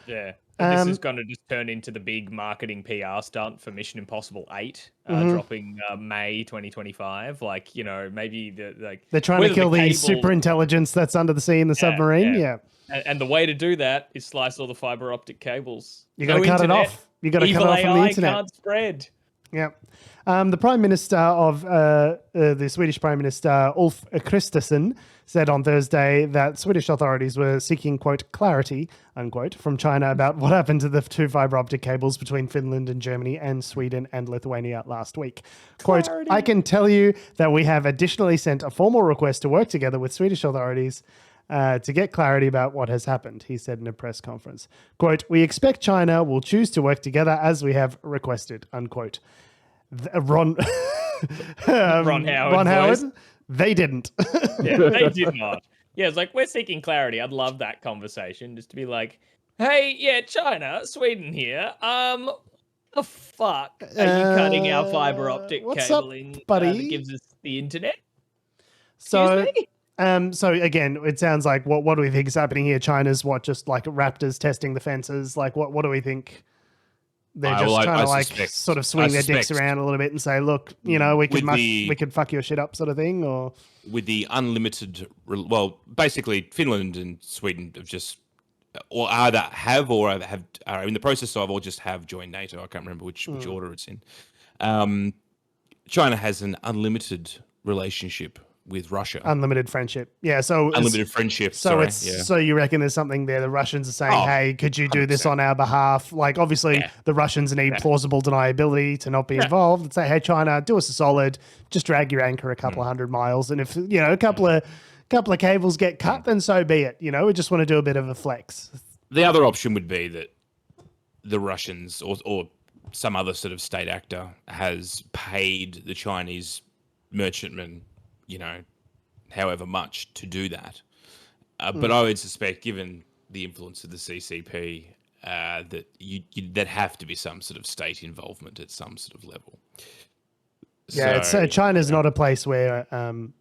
Yeah. This is going to just turn into the big marketing PR stunt for Mission Impossible 8, dropping May 2025. Maybe they're trying to kill the super intelligence that's under the sea in the submarine. Yeah. And the way to do that is slice all the fiber optic cables. You got to cut it off. You got to cut it off from the internet. Can't spread. Yeah. The Prime Minister of the Swedish Prime Minister Ulf Kristersson said on Thursday that Swedish authorities were seeking, quote, clarity, unquote, from China about what happened to the 2 fiber optic cables between Finland and Germany and Sweden and Lithuania last week. Quote, I can tell you that we have additionally sent a formal request to work together with Swedish authorities to get clarity about what has happened, he said in a press conference. Quote, we expect China will choose to work together as we have requested, unquote. Ron Howard, they didn't. They did not. Yeah, it's like, we're seeking clarity. I'd love that conversation just to be like, hey, China, Sweden here. The fuck are you cutting our fiber optic cabling that gives us the internet? So again, it sounds like what do we think is happening here? China's just like Raptors testing the fences. Like what do we think? They're just trying to sort of swing their dicks around a little bit and say, look, we could fuck your shit up, sort of thing, or with the unlimited. Well, basically, Finland and Sweden have just, or either have or are in the process of, or just have joined NATO. I can't remember which order it's in. China has an unlimited relationship with Russia. Unlimited friendship. Yeah, so unlimited friendship. So so you reckon there's something there? The Russians are saying, hey, could you do this on our behalf? Like, obviously, the Russians need plausible deniability to not be involved. And say, hey, China, do us a solid, just drag your anchor a couple of 100 miles. And if, a couple of cables get cut, then so be it. We just want to do a bit of a flex. The other option would be that the Russians or some other sort of state actor has paid the Chinese merchantmen, however much to do that. But I would suspect, given the influence of the CCP, that there'd have to be some sort of state involvement at some sort of level. Yeah, China's not a place where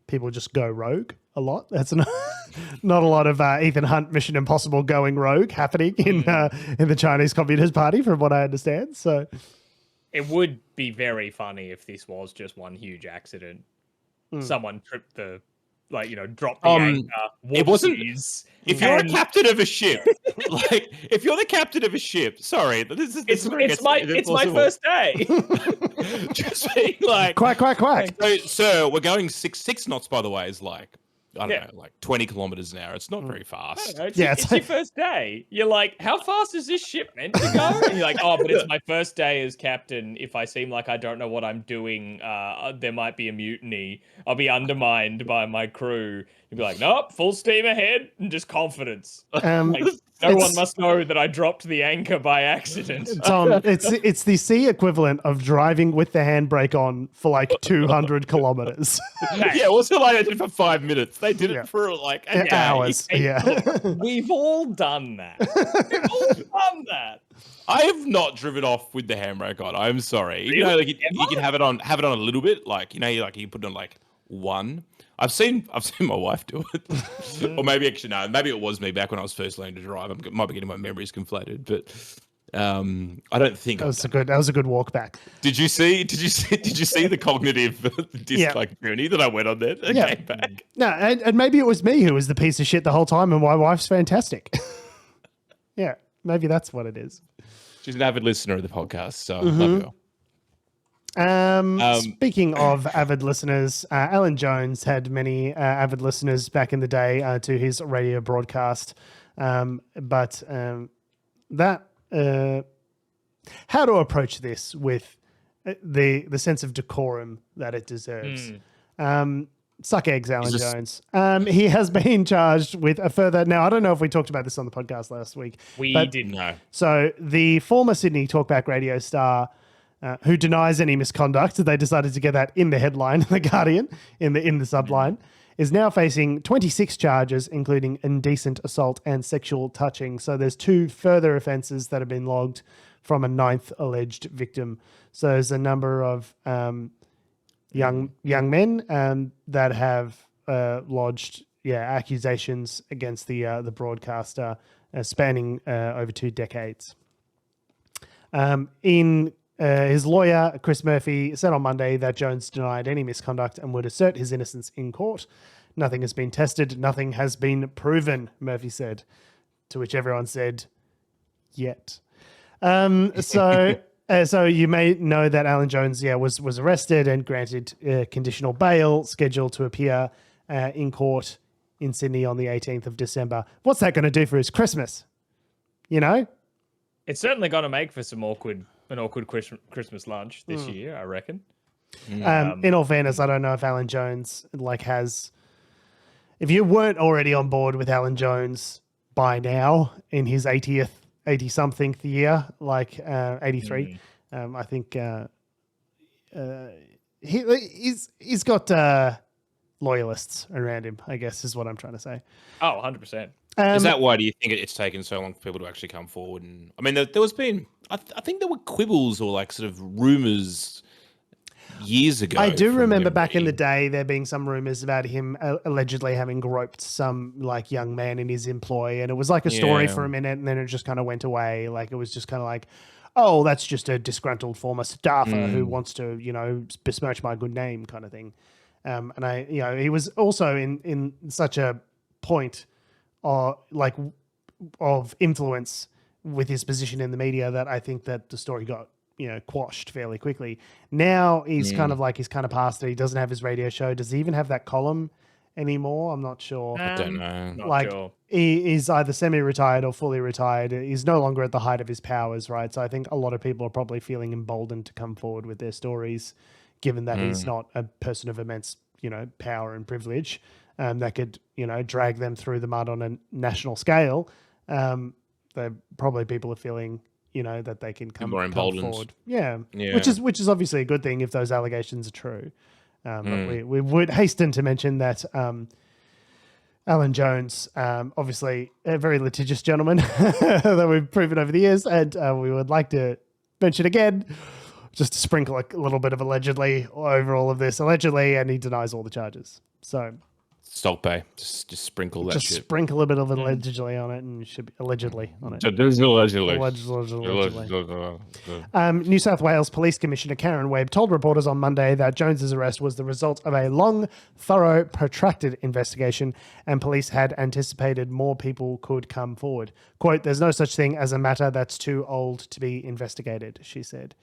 people just go rogue a lot. That's not a lot of Ethan Hunt Mission Impossible going rogue happening in the Chinese Communist Party, from what I understand. So it would be very funny if this was just one huge accident. Someone tripped dropped the anchor. It wasn't. If you're a captain of a ship, if you're the captain of a ship, sorry, it's my first day. Just being like, quack. So, sir, we're going 6 knots. By the way, is I don't know, 20 kilometers an hour. It's not very fast. It's your first day. You're like, how fast is this ship meant to go? And you're like, oh, but it's my first day as captain. If I seem like I don't know what I'm doing, there might be a mutiny. I'll be undermined by my crew. You'd be like, nope, full steam ahead and just confidence. No one must know that I dropped the anchor by accident. Tom, it's the sea equivalent of driving with the handbrake on for 200 kilometers. Yeah, also they did it for 5 minutes. They did it for hours. We've all done that. I have not driven off with the handbrake on. I'm sorry. Really? You can have it on a little bit. You can put it on 1. I've seen my wife do it, or maybe actually no, maybe it was me back when I was first learning to drive. I might be getting my memories conflated, but I don't think that was a good walk back. Did you see the cognitive journey that I went on there? Came back. No, and maybe it was me who was the piece of shit the whole time, and my wife's fantastic. Yeah. Maybe that's what it is. She's an avid listener of the podcast, so love her. Speaking of avid listeners, Alan Jones had many avid listeners back in the day to his radio broadcast. But how to approach this with the sense of decorum that it deserves. Suck eggs, Alan Jones. He has been charged with a further... Now, I don't know if we talked about this on the podcast last week. We didn't know. So the former Sydney talkback radio star who denies any misconduct, they decided to get that in the headline, The Guardian, in the subline, is now facing 26 charges, including indecent assault and sexual touching. So there's 2 further offences that have been logged from a 9th alleged victim. So there's a number of young men that have lodged accusations against the broadcaster spanning over 2 decades. His lawyer, Chris Murphy, said on Monday that Jones denied any misconduct and would assert his innocence in court. Nothing has been tested. Nothing has been proven, Murphy said, to which everyone said, yet. So you may know that Alan Jones, was arrested and granted conditional bail, scheduled to appear in court in Sydney on the 18th of December. What's that going to do for his Christmas? You know? It's certainly going to make for an awkward Christmas lunch this year, I reckon. In all fairness, I don't know if Alan Jones has... If you weren't already on board with Alan Jones by now in his 80-something year, 83, I think he's got loyalists around him, I guess is what I'm trying to say. Oh, 100%. Is that why do you think it's taken so long for people to actually come forward? And I mean, I think there were quibbles or sort of rumors years ago. I do remember back in the day there being some rumors about him allegedly having groped some young man in his employ, and it was a story for a minute, and then it just kind of went away. It was just kind of oh, that's just a disgruntled former staffer who wants to, besmirch my good name, kind of thing. And he was also in such a point of influence with his position in the media that I think that the story got quashed fairly quickly. Now he's kind of past it. He doesn't have his radio show. Does he even have that column anymore? I'm not sure. I don't know. Not sure. He is either semi-retired or fully retired. He's no longer at the height of his powers, right? So I think a lot of people are probably feeling emboldened to come forward with their stories, given that he's not a person of immense, power and privilege that could, drag them through the mud on a national scale. People are feeling, that they can come forward. Yeah. Which is obviously a good thing if those allegations are true. But we would hasten to mention that Alan Jones, obviously a very litigious gentleman that we've proven over the years, and we would like to mention again, just to sprinkle a little bit of allegedly over all of this, and he denies all the charges. So Stock Bay, just sprinkle that just shit. Sprinkle a bit of allegedly on it, and it should be allegedly on it. Allegedly. New South Wales Police Commissioner Karen Webb told reporters on Monday that Jones's arrest was the result of a long, thorough, protracted investigation, and police had anticipated more people could come forward. Quote, "There's no such thing as a matter that's too old to be investigated," she said.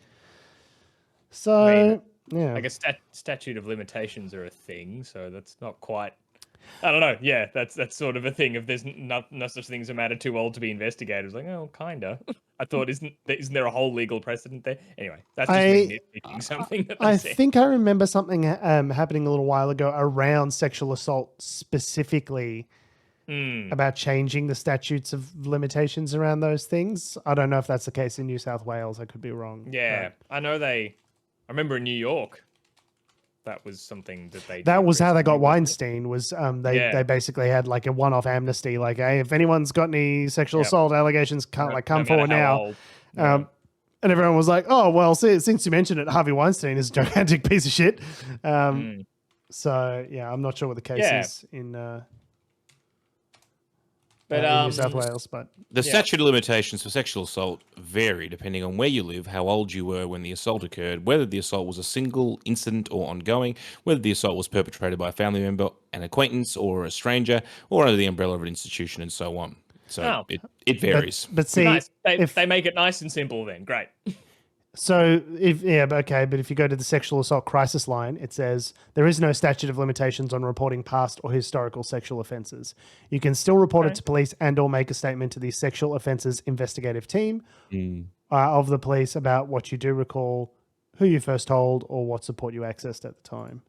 So, yeah. I guess statute of limitations are a thing, so that's not quite... I don't know. Yeah, that's sort of a thing. If there's no such thing as a matter too old to be investigated, it's kinda. I thought, isn't there a whole legal precedent there? Anyway, that's just me nitpicking something that I said. think I remember something happening a little while ago around sexual assault specifically about changing the statutes of limitations around those things. I don't know if that's the case in New South Wales. I could be wrong. Yeah, but I know I remember in New York, that was something that they... That was how they got Weinstein, was they basically had a one-off amnesty, hey, if anyone's got any sexual assault allegations, come forward now. And everyone was like, oh, well, since you mentioned it, Harvey Weinstein is a gigantic piece of shit. So, yeah, I'm not sure what the case is in New South Wales, but the statute of limitations for sexual assault vary depending on where you live, how old you were when the assault occurred, whether the assault was a single incident or ongoing, whether the assault was perpetrated by a family member, an acquaintance, or a stranger, or under the umbrella of an institution, and so on. So It varies. But see, nice. They make it nice and simple then. Great. So, but if you go to the sexual assault crisis line, it says there is no statute of limitations on reporting past or historical sexual offences. You can still report it to police and or make a statement to the sexual offences investigative team of the police about what you do recall, who you first told, or what support you accessed at the time.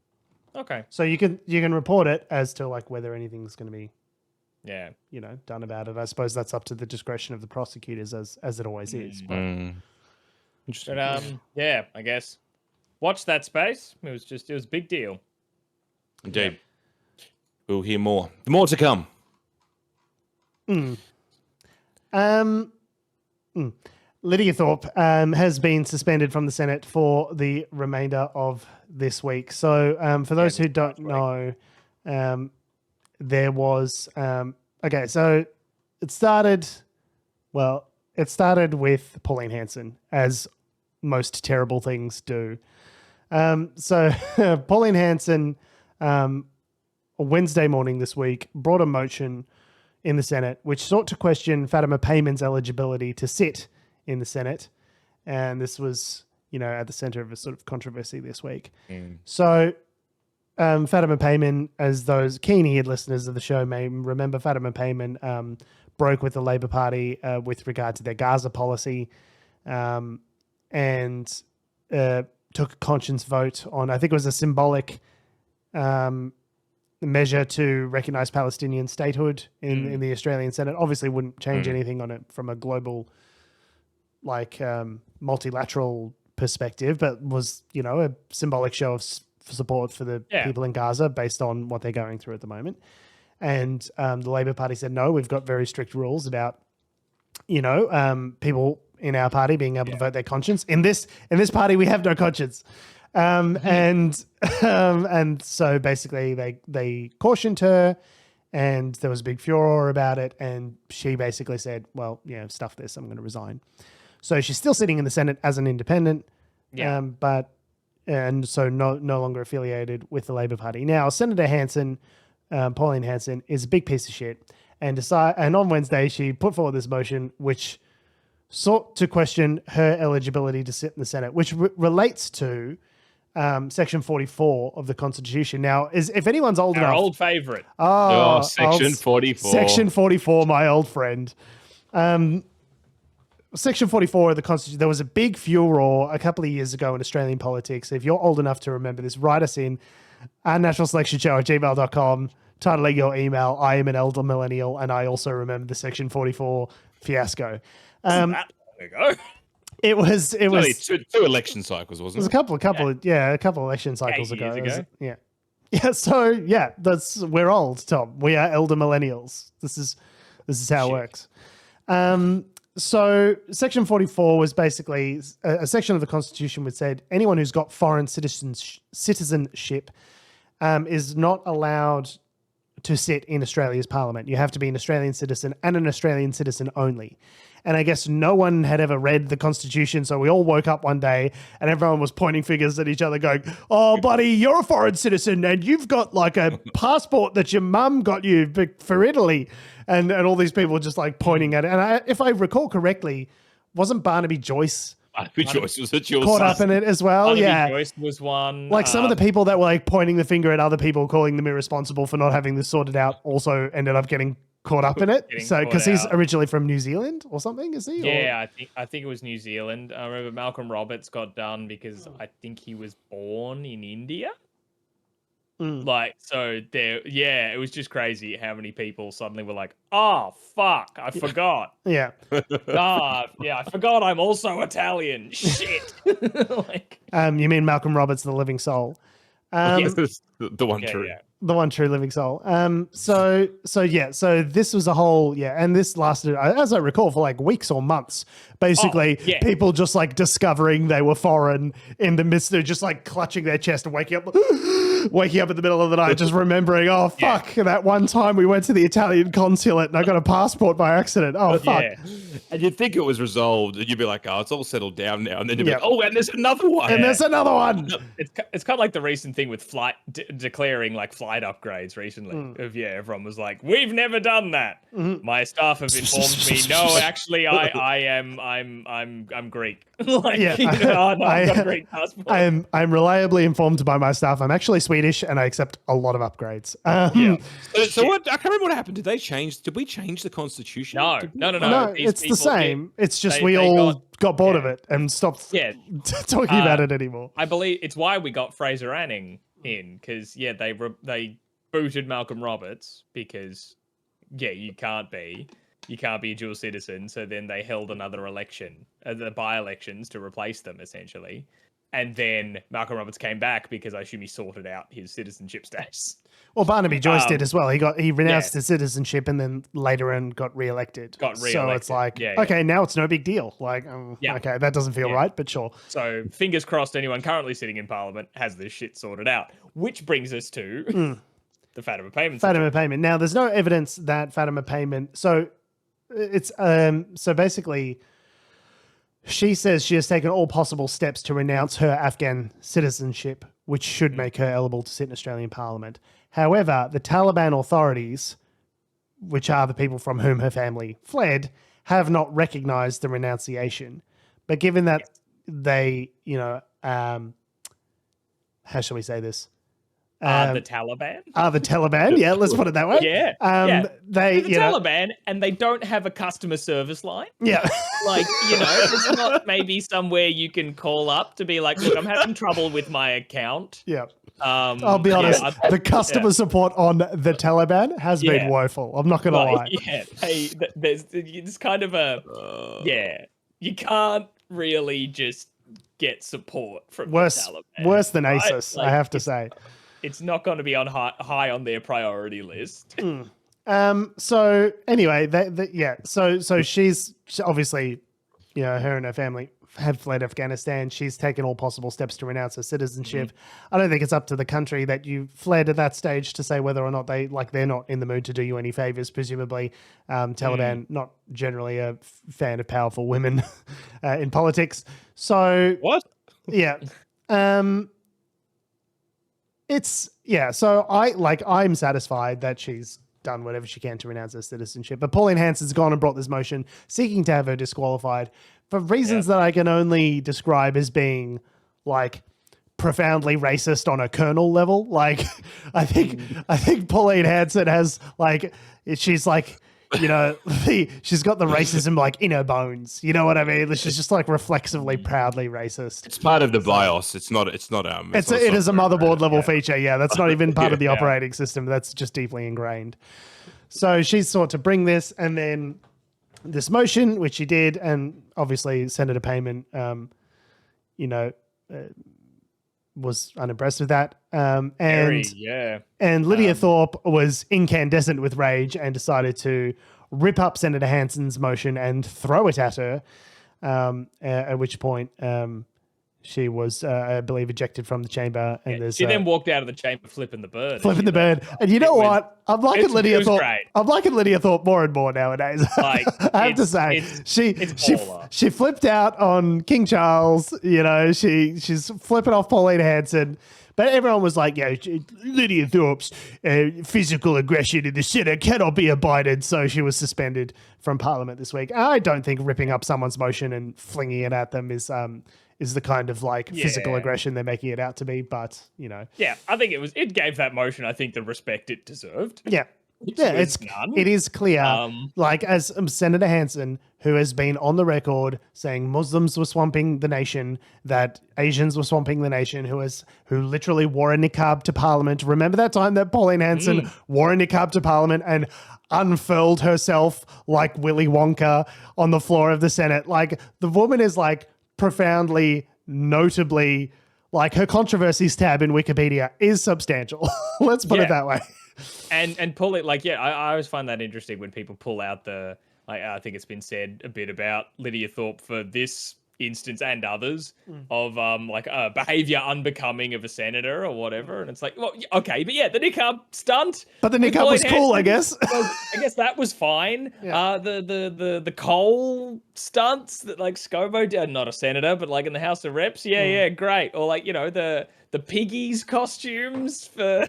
Okay. So you can report it as to like whether anything's going to be, done about it. I suppose that's up to the discretion of the prosecutors as it always is. But, But I guess watch that space. It was a big deal. Indeed. Yeah. We'll hear more. More to come. Lidia Thorpe has been suspended from the Senate for the remainder of this week. So for those who don't know, there was so it started with Pauline Hanson, as most terrible things do. So Pauline Hanson, Wednesday morning this week, brought a motion in the Senate which sought to question Fatima Payman's eligibility to sit in the Senate. And this was, at the center of a sort of controversy this week. So Fatima Payman, as those keen-eared listeners of the show may remember, Fatima Payman broke with the Labor Party with regard to their Gaza policy and took a conscience vote on, I think it was a symbolic measure to recognize Palestinian statehood in the Australian Senate. Obviously wouldn't change anything on it from a global, multilateral perspective, but was, a symbolic show of support for the people in Gaza based on what they're going through at the moment. And the Labor Party said, no, we've got very strict rules about, people in our party being able to vote their conscience. In this party, we have no conscience. And so basically they cautioned her, and there was a big furor about it. And she basically said, well, stuff this, I'm going to resign. So she's still sitting in the Senate as an independent, and so no longer affiliated with the Labor Party. Now, Senator Hanson, Pauline Hanson, is a big piece of shit. And on Wednesday, she put forward this motion which sought to question her eligibility to sit in the Senate, which relates to Section 44 of the Constitution. Now, if anyone's old enough... Our old favourite. Section 44. Section 44, my old friend. Section 44 of the Constitution, there was a big furor a couple of years ago in Australian politics. If you're old enough to remember this, write us in unnaturalselectionshow@gmail.com, titling your email, I am an elder millennial, and I also remember the Section 44 fiasco. That long ago. It was two election cycles, wasn't it? It was a couple election cycles ago. Yeah. So we're old, Tom. We are elder millennials. This is how it works. So Section 44 was basically a section of the Constitution which said anyone who's got foreign citizenship is not allowed to sit in Australia's parliament. You have to be an Australian citizen and an Australian citizen only. And I guess no one had ever read the Constitution, so we all woke up one day and everyone was pointing fingers at each other going, oh, buddy, you're a foreign citizen and you've got like a passport that your mum got you for Italy. And all these people were just like pointing at it. And if I recall correctly, wasn't Barnaby Joyce caught up in it as well? Barnaby Joyce was one. Like some of the people that were like pointing the finger at other people, calling them irresponsible for not having this sorted out, also ended up getting caught up in it. So because he's originally from New Zealand or something, is he? Yeah, I think it was New Zealand. I remember Malcolm Roberts got done because I think he was born in India. It was just crazy how many people suddenly were like, oh, fuck, I forgot. Yeah. I forgot I'm also Italian. Shit. You mean Malcolm Roberts, the living soul? The one true. Yeah. The one true living soul. So this was a whole, and this lasted, as I recall, for like weeks or months. Basically, people just like discovering they were foreign in the midst of just like clutching their chest and waking up. waking up in the middle of the night, just remembering, oh, fuck, that one time we went to the Italian consulate and I got a passport by accident. Oh, fuck. Yeah. And you'd think it was resolved and you'd be like, oh, it's all settled down now. And then you'd be like, oh, and there's another one. And there's another one. It's kind of like the recent thing with flight declaring like flight upgrades recently. Everyone was like, we've never done that. My staff have informed me, no, actually, I'm Greek. Like, I've got a Greek passport. I'm reliably informed by my staff. I'm actually Swedish and I accept a lot of upgrades. So what? I can't remember what happened. Did we change the constitution? No. It's the same. It's just we all got bored of it and stopped talking about it anymore. I believe it's why we got Fraser Anning in, because they booted Malcolm Roberts because you can't be a dual citizen. So then they held another election, the by-elections, to replace them essentially. And then Malcolm Roberts came back because I assume he sorted out his citizenship status. Well, Barnaby Joyce did as well. He renounced his citizenship and then later on got re-elected. So it's like, okay, now it's no big deal. Like, okay, that doesn't feel right, but sure. So fingers crossed anyone currently sitting in Parliament has this shit sorted out. Which brings us to the Fatima payment. Fatima payment. Now, there's no evidence that Fatima payment... So it's so basically... She says she has taken all possible steps to renounce her Afghan citizenship, which should make her eligible to sit in Australian Parliament. However, the Taliban authorities, which are the people from whom her family fled, have not recognised the renunciation. But given that they, how shall we say this? The Taliban? The Taliban, yeah, let's put it that way. They're the Taliban, and they don't have a customer service line. Yeah. Like, it's not maybe somewhere you can call up to be like, look, I'm having trouble with my account. Yeah. I'll be honest, the customer support on the Taliban has been woeful. I'm not going to lie. Yeah, it's kind of you can't really just get support from the Taliban. Worse than ISIS, I have to say. It's not going to be on high on their priority list. So anyway, so she's obviously, her and her family have fled Afghanistan. She's taken all possible steps to renounce her citizenship. I don't think it's up to the country that you fled at that stage to say whether or not they're not in the mood to do you any favors. Presumably, Taliban not generally a fan of powerful women in politics. So what? Yeah. So I'm satisfied that she's done whatever she can to renounce her citizenship. But Pauline Hanson's gone and brought this motion seeking to have her disqualified for reasons that I can only describe as being like profoundly racist on a kernel level. Like I think Pauline Hanson has she's like, she's got the racism like in her bones. You know what I mean? She's just like reflexively, proudly racist. It's part of the BIOS. It is a motherboard level feature. Yeah, that's not even part of the operating system. That's just deeply ingrained. So she's sought to bring this, and then this motion, which she did, and obviously Senator Payman, was unimpressed with that. And Lydia Thorpe was incandescent with rage and decided to rip up Senator Hanson's motion and throw it at her, at which point she was, I believe, ejected from the chamber. And she then walked out of the chamber flipping the bird. And you know what? I'm liking Lydia Thorpe. I'm liking Lydia Thorpe more and more nowadays. I have to say, she flipped out on King Charles. She's flipping off Pauline Hanson. But everyone was like, Lydia Thorpe's physical aggression in the Senate cannot be abided. So she was suspended from Parliament this week. I don't think ripping up someone's motion and flinging it at them is the kind of physical aggression they're making it out to be. But, Yeah, I think it gave that motion, I think, the respect it deserved. Yeah. It is clear, as Senator Hanson, who has been on the record saying Muslims were swamping the nation, that Asians were swamping the nation, who literally wore a niqab to Parliament. Remember that time that Pauline Hanson wore a niqab to Parliament and unfurled herself like Willy Wonka on the floor of the Senate? The woman is profoundly, notably, her controversies tab in Wikipedia is substantial. Let's put it that way. And pull it I always find that interesting when people pull out I think it's been said a bit about Lydia Thorpe for this instance and others of like behavior unbecoming of a senator or whatever, and it's like, well, okay, but yeah, the niqab stunt, but the niqab was cool, I guess. I guess that was fine. The coal stunts that like ScoMo did, not a senator, but like in the House of Reps, yeah, great. Or like, you know, the piggies costumes for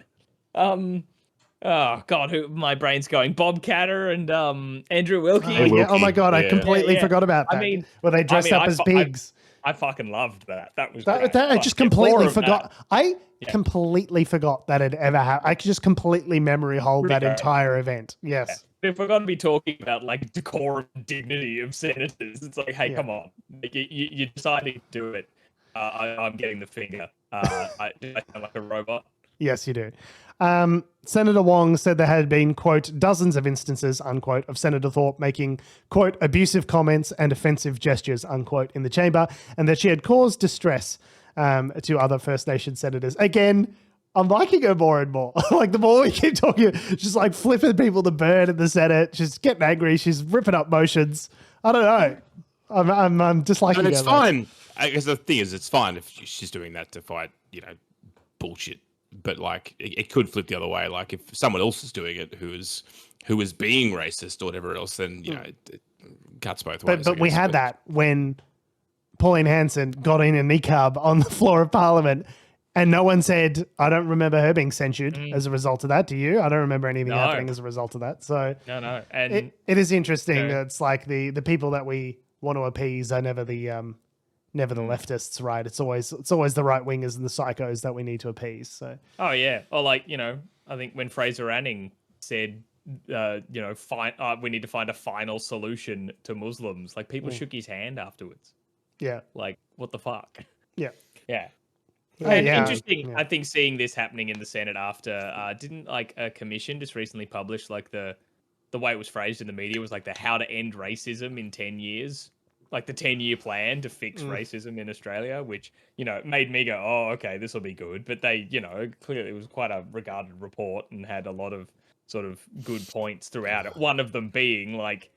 oh God, who my brain's going? Bob Catter and Andrew Wilkie. Oh my God, I completely forgot about that. I mean, where they dressed up as pigs. I fucking loved that. That was that I just completely forgot. I completely forgot that it ever happened. I just completely memory hold that entire event. Yes. Yeah. If we're going to be talking about like decorum and dignity of senators, it's like, hey, come on, like, you decided to do it. I'm getting the finger. I sound like a robot. Yes, you do. Senator Wong said there had been, quote, dozens of instances, unquote, of Senator Thorpe making, quote, abusive comments and offensive gestures, unquote, in the chamber, and that she had caused distress to other First Nation senators. Again, I'm liking her more and more. Like, the more we keep talking, she's like flipping people the bird in the Senate. She's getting angry. She's ripping up motions. I don't know. I'm disliking her. And it's fine. I guess the thing is, it's fine if she's doing that to fight, you know, bullshit. But like, it could flip the other way. Like, if someone else is doing it, who is being racist or whatever else, then you know, it cuts both ways. But we had that when Pauline Hanson got in a niqab on the floor of Parliament, and no one said, I don't remember her being censured as a result of that. Do you? I don't remember anything happening as a result of that. So no. And it is interesting. It's like the people that we want to appease are never the leftists, right? It's always the right wingers and the psychos that we need to appease. So or like, you know, I think when Fraser Anning said, you know, we need to find a final solution to Muslims, like people shook his hand afterwards. Yeah, like what the fuck? Yeah. And interesting, I think, seeing this happening in the Senate after didn't like a commission just recently publish like the way it was phrased in the media was like the how to end racism in 10 years. Like the 10-year plan to fix racism in Australia, which, you know, made me go, oh, okay, this will be good. But they, you know, clearly it was quite a regarded report and had a lot of sort of good points throughout it. One of them being like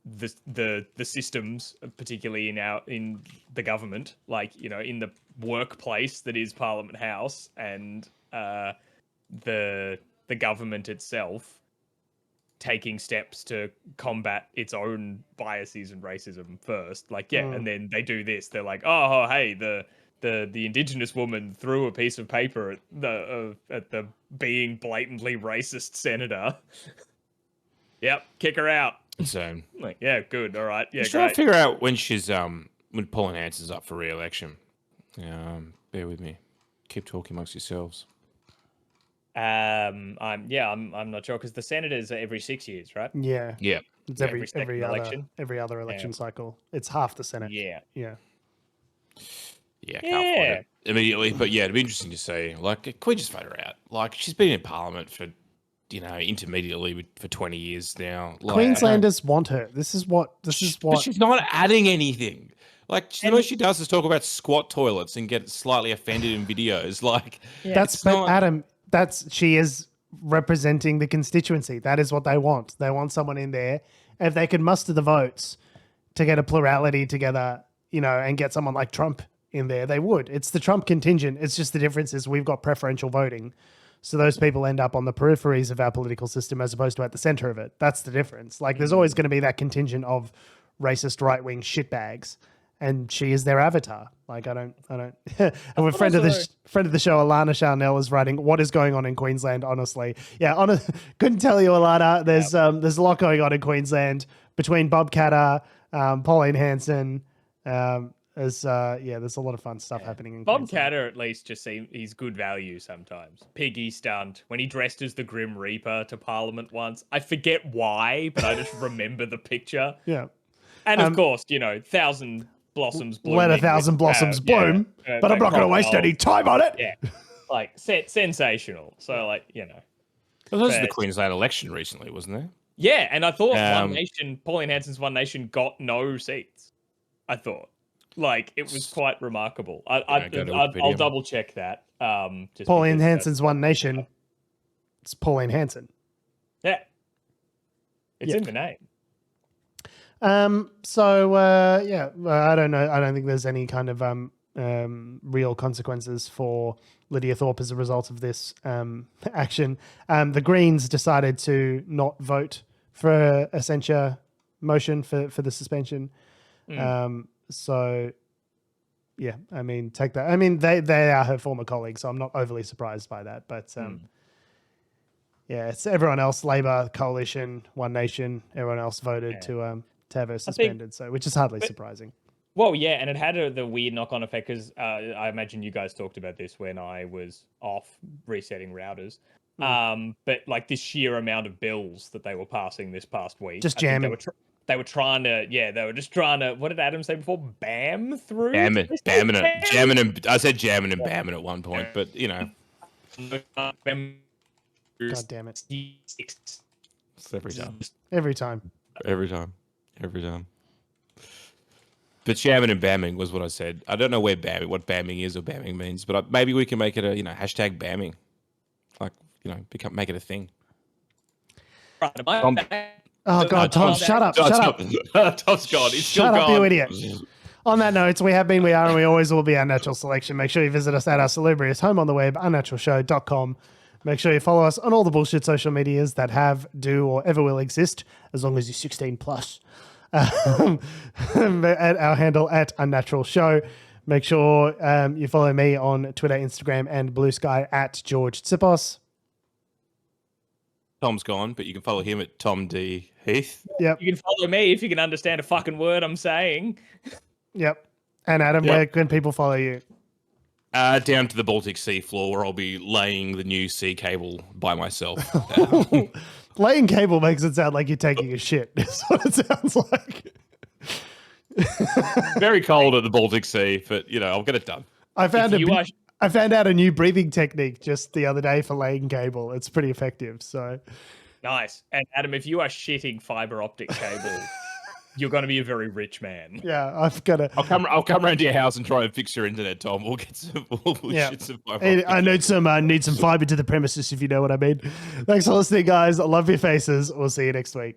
the systems, particularly in the government, like, you know, in the workplace that is Parliament House, and the government itself taking steps to combat its own biases and racism first. Like, and then they do this. They're like, oh, hey, the Indigenous woman threw a piece of paper at the being blatantly racist senator. Yep, kick her out. So, like, yeah, good, all right, yeah, just trying to figure out when she's when Pauline Hanson's up for re-election. Bear with me. Keep talking amongst yourselves. I'm not sure, because the senators are every 6 years, right? Yeah. It's every other election cycle. It's half the Senate. Yeah. Can't find it immediately, but yeah, it'd be interesting to see. Like, can we just vote her out? Like, she's been in Parliament for, you know, intermediately for 20 years now. Like, Queenslanders want her. This is what. But she's not adding anything. Like, the most she does is talk about squat toilets and get slightly offended in videos. Like, Adam. She is representing the constituency. That is what they want. They want someone in there. If they could muster the votes to get a plurality together, you know, and get someone like Trump in there, they would. It's the Trump contingent. It's just the difference is we've got preferential voting. So those people end up on the peripheries of our political system as opposed to at the center of it. That's the difference. Like, there's always going to be that contingent of racist right-wing shitbags. And she is their avatar. Like, I don't. And a friend of the show, Alana Charnel, is writing, "What is going on in Queensland?" Honestly, couldn't tell you, Alana. There's a lot going on in Queensland between Bob Catter, Pauline Hanson. There's a lot of fun stuff happening in Bob Queensland. Catter at least just seems he's good value sometimes. Piggy stunt when he dressed as the Grim Reaper to Parliament once. I forget why, but I just remember the picture. Yeah, and of course, you know, 1,000 blossoms bloom. Let 1,000 blossoms bloom, but I'm not going to waste any time on it. Yeah, like sensational. So, like, you know, well, that was the Queensland election recently, wasn't there? Yeah, and I thought One Nation, Pauline Hanson's One Nation, got no seats. I thought, like, it was quite remarkable. I'll double check that. Pauline Hanson's One Nation. It's Pauline Hanson. Yeah, it's in the name. I don't know. I don't think there's any kind of real consequences for Lidia Thorpe as a result of this action. The Greens decided to not vote for a censure motion for the suspension. Yeah, I mean, take that. I mean, they are her former colleagues, so I'm not overly surprised by that. But yeah, it's everyone else, Labor, Coalition, One Nation, everyone else voted to have her suspended, which is hardly surprising. Well, yeah, and it had the weird knock-on effect because I imagine you guys talked about this when I was off resetting routers. But like this sheer amount of bills that they were passing this past week, just jamming. They were trying to, they were just trying to. What did Adam say before? Bam through. Jamming it. I said jamming and bamming at one point, but you know. God damn it! It's every time. Every time. Every time. Every time. But jamming and bamming was what I said. I don't know what bamming is or bamming means, but maybe we can make it a hashtag bamming, like make it a thing. Oh God, Tom, shut up! Shut up! Tom's gone. He's shut up, you idiot! On that note, we have been, we are, and we always will be Unnatural Selection. Make sure you visit us at our salubrious home on the web, unnaturalshow.com. Make sure you follow us on all the bullshit social medias that have, do, or ever will exist, as long as you're 16 plus. At our handle at Unnatural Show. Make sure you follow me on Twitter, Instagram, and Blue Sky at George Tsipos. Tom's gone, but you can follow him at Tom D. Heath. Yep. You can follow me if you can understand a fucking word I'm saying. Yep. And Adam, where can people follow you? Down to the Baltic Sea floor, where I'll be laying the new sea cable by myself. Laying cable makes it sound like you're taking a shit. That's what it sounds like. Very cold at the Baltic Sea, but I'll get it done. I found out a new breathing technique just the other day for laying cable. It's pretty effective. So nice. And Adam, if you are shitting fiber optic cable, you're going to be a very rich man. Yeah, I've got to. I'll come around to your house and try and fix your internet, Tom. We'll get some. Shit some fiber. I need some fiber to the premises, if you know what I mean. Thanks for listening, guys. I love your faces. We'll see you next week.